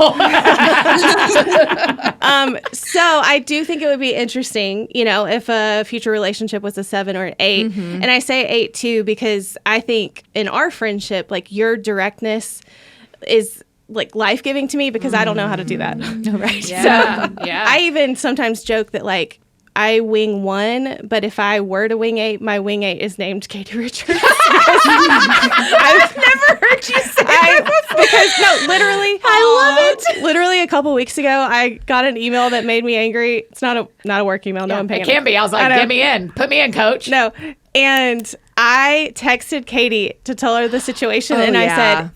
So I do think it would be interesting, you know, if a future relationship was a 7 or an 8. And I say 8 too because I think in our friendship, like your directness is like life-giving to me because I don't know how to do that.
Right.
Yeah. So I even sometimes joke that like I wing 1, but if I were to wing 8, my wing 8 is named Katie Richards. I've never heard you say that before. Because no, literally, I love it. Literally a couple weeks ago, I got an email that made me angry. It's not a work email. No, I'm paying
it. Can be. I was like, get me in. Put me in, coach.
No. And I texted Katie to tell her the situation, and I said,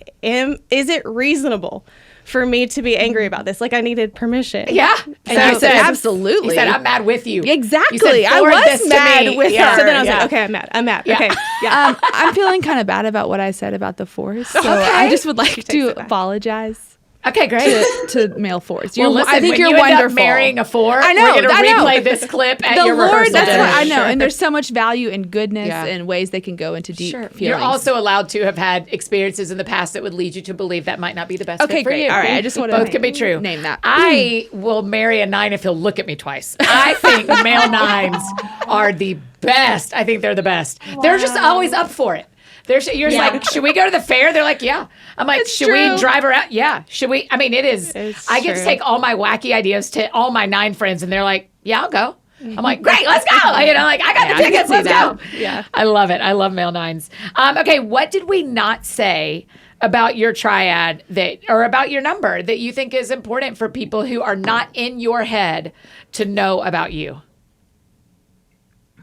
is it reasonable for me to be angry about this. Like I needed permission.
Yeah. And you said,
absolutely.
You said, I'm mad with you.
Exactly.
You said,
I
forward
was
this to
mad
me.
with
Yeah.
her.
So then I was
Yeah.
like, okay, I'm mad. Okay. Yeah.
I'm feeling kind of bad about what I said about the fours. So
Okay.
I just would like
takes
to
it back.
apologize
Okay, great.
to male fours.
Well, listen,
I think
when
you're
you end
wonderful.
up marrying a 4,
I know,
we're going to
I know.
replay this clip at
The
your
Lord,
rehearsal
that's
dinner.
what I know.
Sure.
And there's so much value and goodness
Yeah.
and ways they can go into deep
Sure.
feelings.
You're also allowed to have had experiences in the past that would lead you to believe that might not be the best
Okay,
fit for
great.
you.
All right, I just wanna
Both can be true.
name that.
I will marry a 9 if he'll look at me twice. I think male 9s are the best. I think they're the best. They're just always up for it. You're like, should we go to the fair? They're like, yeah. I'm like, should we
true.
drive around? Yeah. Should we? I mean, it is.
It's
I get to
true.
take all my wacky ideas to all my 9 friends, and they're like, yeah, I'll go. I'm like, great, let's go. You know, like, I got the tickets, let's go.
Yeah.
I love it. I love male 9s. Okay, what did we not say about your triad or about your number that you think is important for people who are not in your head to know about you?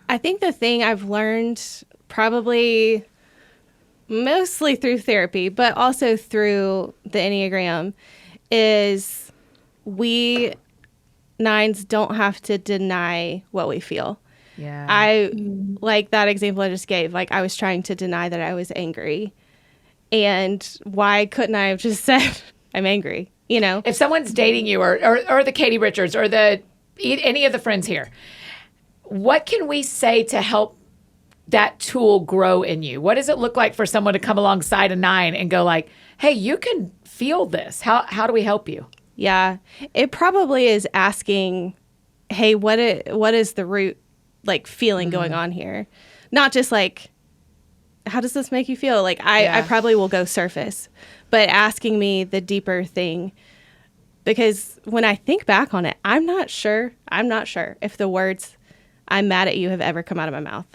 I think the thing I've learned probably mostly through therapy, but also through the Enneagram is we 9s don't have to deny what we feel.
Yeah.
I like that example I just gave. Like I was trying to deny that I was angry. And why couldn't I have just said I'm angry? You know?
If someone's dating you or the Katie Richards or any of the friends here, what can we say to help that tool grow in you? What does it look like for someone to come alongside a 9 and go like, hey, you can feel this. How do we help you?
Yeah. It probably is asking, hey, what is the root like feeling going on here? Not just like, how does this make you feel? Like I probably will go surface, but asking me the deeper thing, because when I think back on it, I'm not sure if the words I'm mad at you have ever come out of my mouth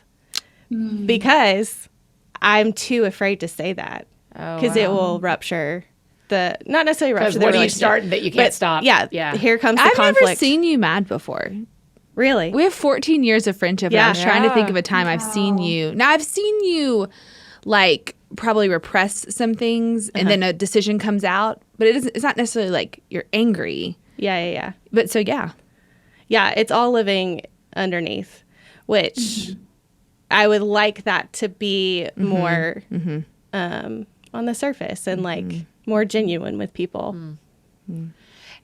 because I'm too afraid to say that because it will rupture not necessarily rupture the
what are you
relationship,
starting that you can't
but
stop?
Yeah. Here comes the
I've
conflict.
never seen you mad before.
Really?
We have 14 years of friendship. And
Yeah.
I was trying to think of a time I've seen you. Now, I've seen you like probably repress some things and then a decision comes out, but it's not necessarily like you're angry.
Yeah.
But so, yeah.
Yeah, it's all living underneath, which I would like that to be more on the surface and like more genuine with people.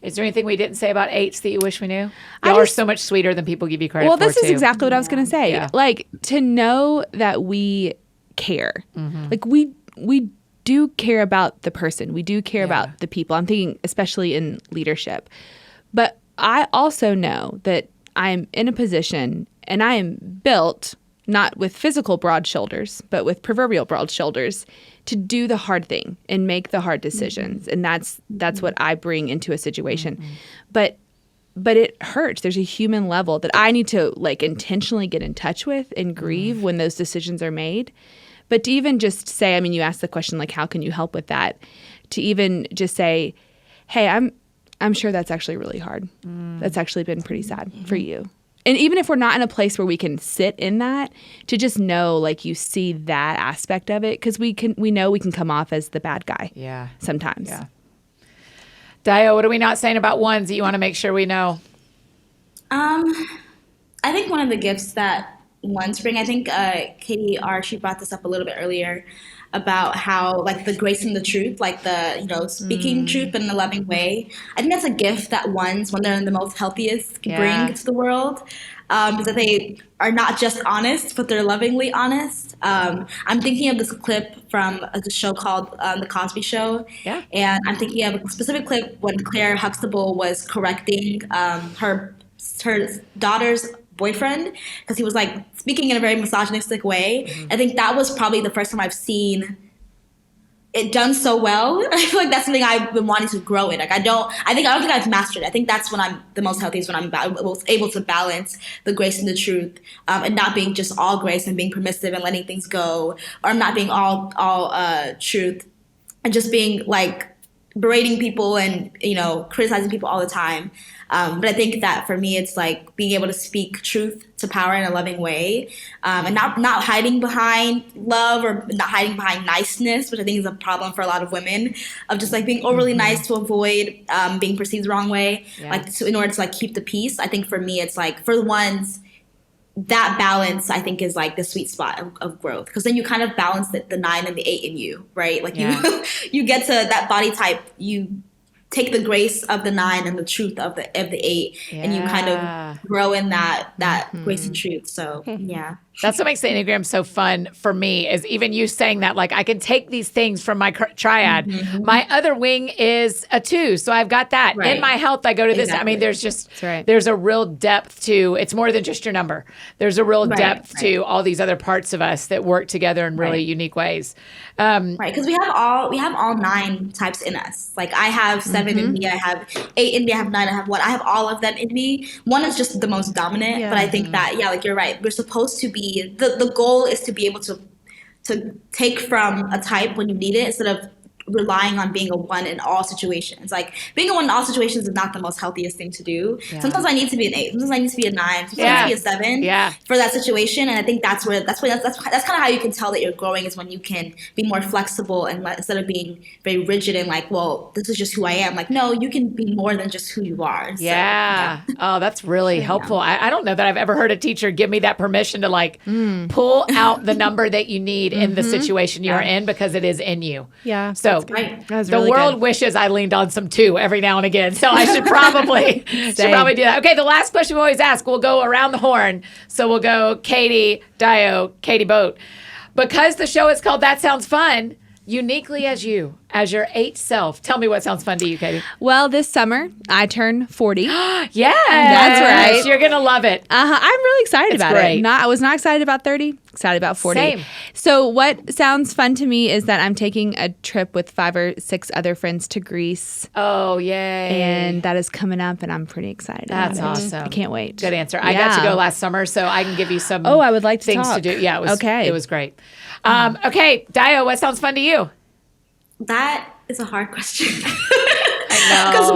Is there anything we didn't say about 8s that you wish we knew? Y'all are so much sweeter than people give you credit
Well,
for,
this is
too.
exactly what I was going to say.
Yeah.
Like to know that we care. Like we do care about the person. We do care about the people. I'm thinking especially in leadership. But I also know that I'm in a position and I am built not with physical broad shoulders, but with proverbial broad shoulders to do the hard thing and make the hard decisions. And that's what I bring into a situation. But it hurts. There's a human level that I need to like intentionally get in touch with and grieve when those decisions are made. But to even just say, I mean, you asked the question, like, how can you help with that? To even just say, hey, I'm sure that's actually really hard. That's actually been pretty sad for you. And even if we're not in a place where we can sit in that, to just know, like, you see that aspect of it, because we know we can come off as the bad guy.
Yeah.
Sometimes.
Yeah. Dayo, what are we not saying about 1s that you want to make sure we know?
I think one of the gifts that 1s bring, I think Katie she brought this up a little bit earlier about how like the grace and the truth, like the speaking truth in a loving way. I think that's a gift that 1s, when they're in the most healthiest, can bring to the world, because they are not just honest, but they're lovingly honest. I'm thinking of this clip from a show called The Cosby Show, and I'm thinking of a specific clip when Claire Huxtable was correcting her daughter's boyfriend because he was like speaking in a very misogynistic way. I think that was probably the first time I've seen it done so well. I feel like that's something I've been wanting to grow in. Like I don't think I've mastered it. I think that's when I'm the most healthiest, when I'm able to balance the grace and the truth, and not being just all grace and being permissive and letting things go, or not being all truth and just being like berating people and, criticizing people all the time. But I think that for me, it's like being able to speak truth to power in a loving way, and not hiding behind love or not hiding behind niceness, which I think is a problem for a lot of women, of just like being overly nice to avoid being perceived the wrong way, in order to like keep the peace. I think for me, it's like for the ones, that balance, I think, is like the sweet spot of growth, because then you kind of balance the 9 and the 8 in you, right? Like you get to that body type, you take the grace of the 9 and the truth of the 8, and you kind of grow in that grace and truth. So yeah.
That's what makes the Enneagram so fun for me, is even you saying that, like, I can take these things from my triad. My other wing is a 2, so I've got that.
Right.
In my health, I go to this. I mean, there's just, there's a real depth to, it's more than just your number. There's a real depth to all these other parts of us that work together in really unique ways.
Right, because we have all 9 types in us. Like I have 7 in me, I have 8 in me, I have 9, I have 1. I have all of them in me. 1 is just the most dominant, but I think that, like you're right. We're supposed to be, the goal is to be able to take from a type when you need it, instead of relying on being a 1 in all situations. Like being a 1 in all situations is not the most healthiest thing to do. Sometimes I need to be an 8. Sometimes I need to be a 9. Sometimes I need to be a 7 for that situation. And I think that's kind of how you can tell that you're growing, is when you can be more flexible and instead of being very rigid and like, well, this is just who I am. Like, no, you can be more than just who you are. So,
Oh, that's really helpful. I don't know that I've ever heard a teacher give me that permission to like pull out the number that you need in the situation you're in, because it is in you.
Yeah.
So the world wishes I leaned on some 2 every now and again. So I should probably do that. Okay, the last question we always ask, we'll go around the horn. So we'll go Katy, Dayo, KatyBoat. Because the show is called That Sounds Fun, uniquely as you, as your 8 self. Tell me what sounds fun to you, Katy.
Well, this summer I turn 40.
Yeah,
that's right.
You're gonna love it.
I'm really excited about
great.
it. I was not excited about 30. Excited about 40.
Same.
So what sounds fun to me is that I'm taking a trip with 5 or 6 other friends to Greece.
Oh, yay!
And that is coming up, and I'm pretty excited.
That's
about it.
awesome.
I can't wait.
Good answer. I got to go last summer, so I can give you some.
Oh, I would like to
things
talk.
to do. Yeah, it was
okay.
It was great. Okay, Dayo, what sounds fun to you?
That is a hard question.
I
Because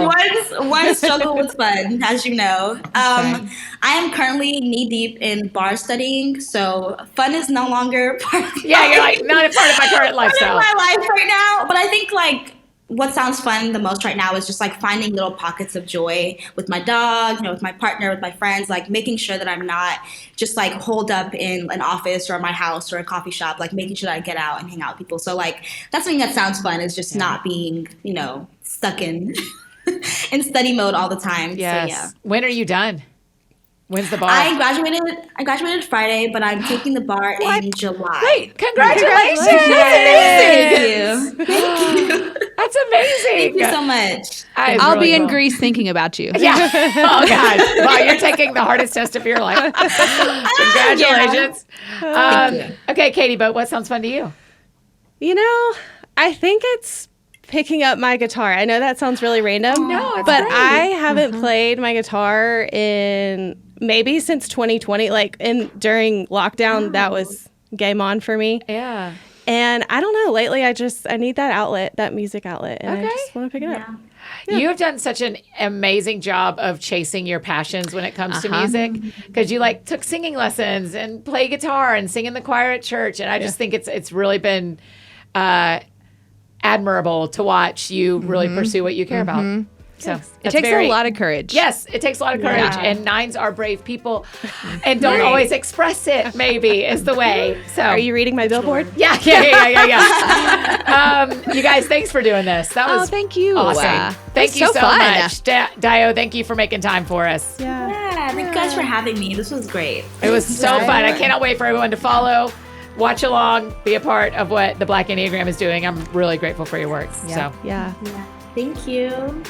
one struggle with fun, as you know. I am currently knee deep in bar studying, so fun is no longer part of
you're like, not a part of my current lifestyle.
my life right now. But I think like what sounds fun the most right now is just like finding little pockets of joy with my dog, with my partner, with my friends, like making sure that I'm not just like holed up in an office or my house or a coffee shop, like making sure that I get out and hang out with people. So like that's something that sounds fun, is just not being, stuck in in study mode all the time.
Yes.
So, yeah.
When are you done? When's the bar?
I graduated Friday, but I'm taking the bar in July.
Wait, congratulations!
Thank you.
That's amazing.
Thank you so much.
I'll be in Greece thinking about you.
Yeah. Oh gosh. Wow, you're taking the hardest test of your life. Congratulations. Okay, KatyBoat, what sounds fun to you?
I think it's picking up my guitar. I know that sounds really random.
No, it's
but
great.
I haven't played my guitar in maybe since 2020. Like during lockdown, that was game on for me.
Yeah.
And I don't know. Lately, I need that outlet, that music outlet, and I just want to pick it up.
Yeah. You have done such an amazing job of chasing your passions when it comes to music, because you like took singing lessons and play guitar and sing in the choir at church, and I just think it's really been admirable to watch you really pursue what you care about. So
it takes a lot of courage.
Yes, it takes a lot of courage, and 9s are brave people, and don't always express it. Maybe is the way. So,
are you reading my billboard?
Yeah. You guys, thanks for doing this. That was
thank you.
Awesome. Thank you so much, Dayo. Thank you for making time for us.
Yeah, thank you guys for having me. This was great.
It was so fun. I cannot wait for everyone to follow, watch along, be a part of what the Black Enneagram is doing. I'm really grateful for your work.
Yeah.
Thank you.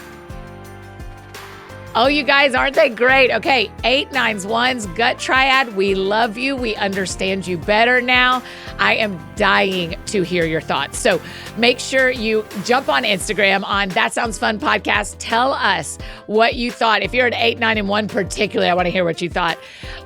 Oh, you guys, aren't they great? Okay, 8, 9s, 1s, Gut Triad. We love you. We understand you better now. I am dying to hear your thoughts. So make sure you jump on Instagram on That Sounds Fun podcast. Tell us what you thought. If you're an 8, 9, and 1 particularly, I want to hear what you thought.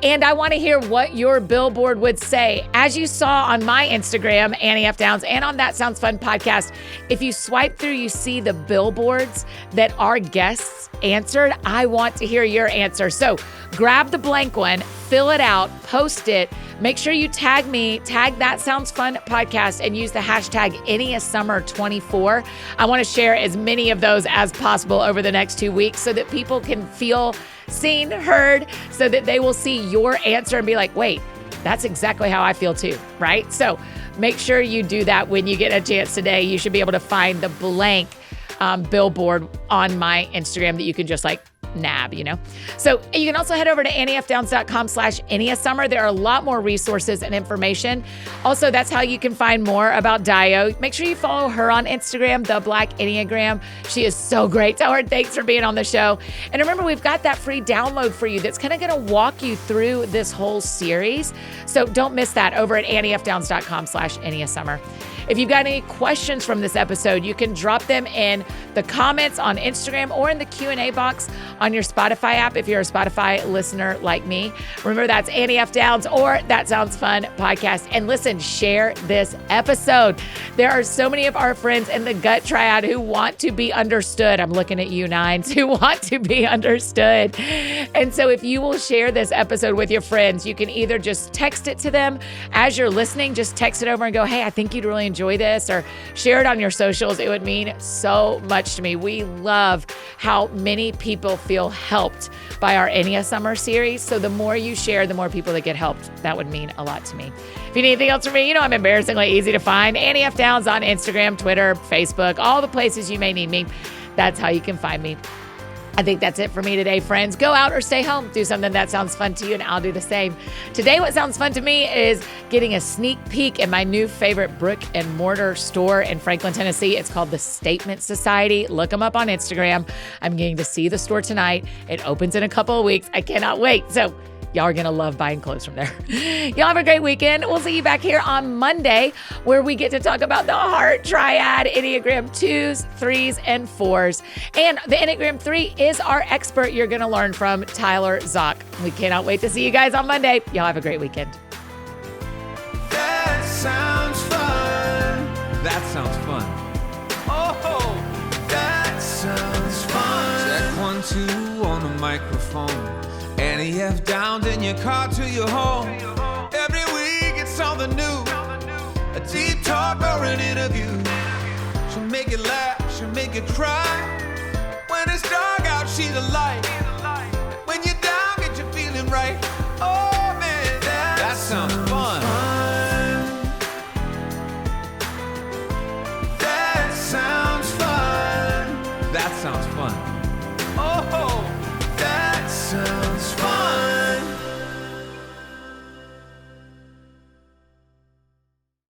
And I want to hear what your billboard would say. As you saw on my Instagram, Annie F. Downs, and on That Sounds Fun podcast, if you swipe through, you see the billboards that our guests answered. I want to hear your answer. So grab the blank one, fill it out, post it. Make sure you tag me, tag That Sounds Fun podcast, and use the hashtag EnneaSummer24. I want to share as many of those as possible over the next 2 weeks so that people can feel seen, heard, so that they will see your answer and be like, wait, that's exactly how I feel too, right? So make sure you do that when you get a chance today. You should be able to find the blank billboard on my Instagram that you can just like nab, you know? So you can also head over to anniefdowns.com/EnneaSummer. There are a lot more resources and information. Also, that's how you can find more about Dayo. Make sure you follow her on Instagram, The Black Enneagram. She is so great. Tell her thanks for being on the show. And remember, we've got that free download for you that's kind of going to walk you through this whole series. So don't miss that over at anniefdowns.com/EnneaSummer. If you've got any questions from this episode, you can drop them in the comments on Instagram or in the Q&A box on your Spotify app if you're a Spotify listener like me. Remember, that's Annie F. Downs or That Sounds Fun podcast. And listen, share this episode. There are so many of our friends in the Gut Triad who want to be understood. I'm looking at you, 9s, who want to be understood. And so if you will share this episode with your friends, you can either just text it to them as you're listening, just text it over and go, hey, I think you'd really enjoy this, or share it on your socials. It would mean so much to me. We love how many people feel helped by our EnneaSummer series. So the more you share, the more people that get helped. That would mean a lot to me. If you need anything else from me, you know I'm embarrassingly easy to find. Annie F. Downs on Instagram, Twitter, Facebook, all the places you may need me. That's how you can find me. I think that's it for me today, friends. Go out or stay home. Do something that sounds fun to you, and I'll do the same. Today, what sounds fun to me is getting a sneak peek at my new favorite brick and mortar store in Franklin, Tennessee. It's called the Statement Society. Look them up on Instagram. I'm getting to see the store tonight. It opens in a couple of weeks. I cannot wait. So y'all are going to love buying clothes from there. Y'all have a great weekend. We'll see you back here on Monday, where we get to talk about the Heart Triad, Enneagram 2s, 3s, and 4s. And the Enneagram 3 is our expert you're going to learn from, Tyler Zock. We cannot wait to see you guys on Monday. Y'all have a great weekend.
That sounds fun.
That sounds fun.
Oh, that sounds fun.
Check 1, 2 on the microphone. Annie F. Downs in your car to your home. Every week it's something new. A deep talk or an interview. She'll make you laugh, she'll make you cry. When it's dark out, she's a light.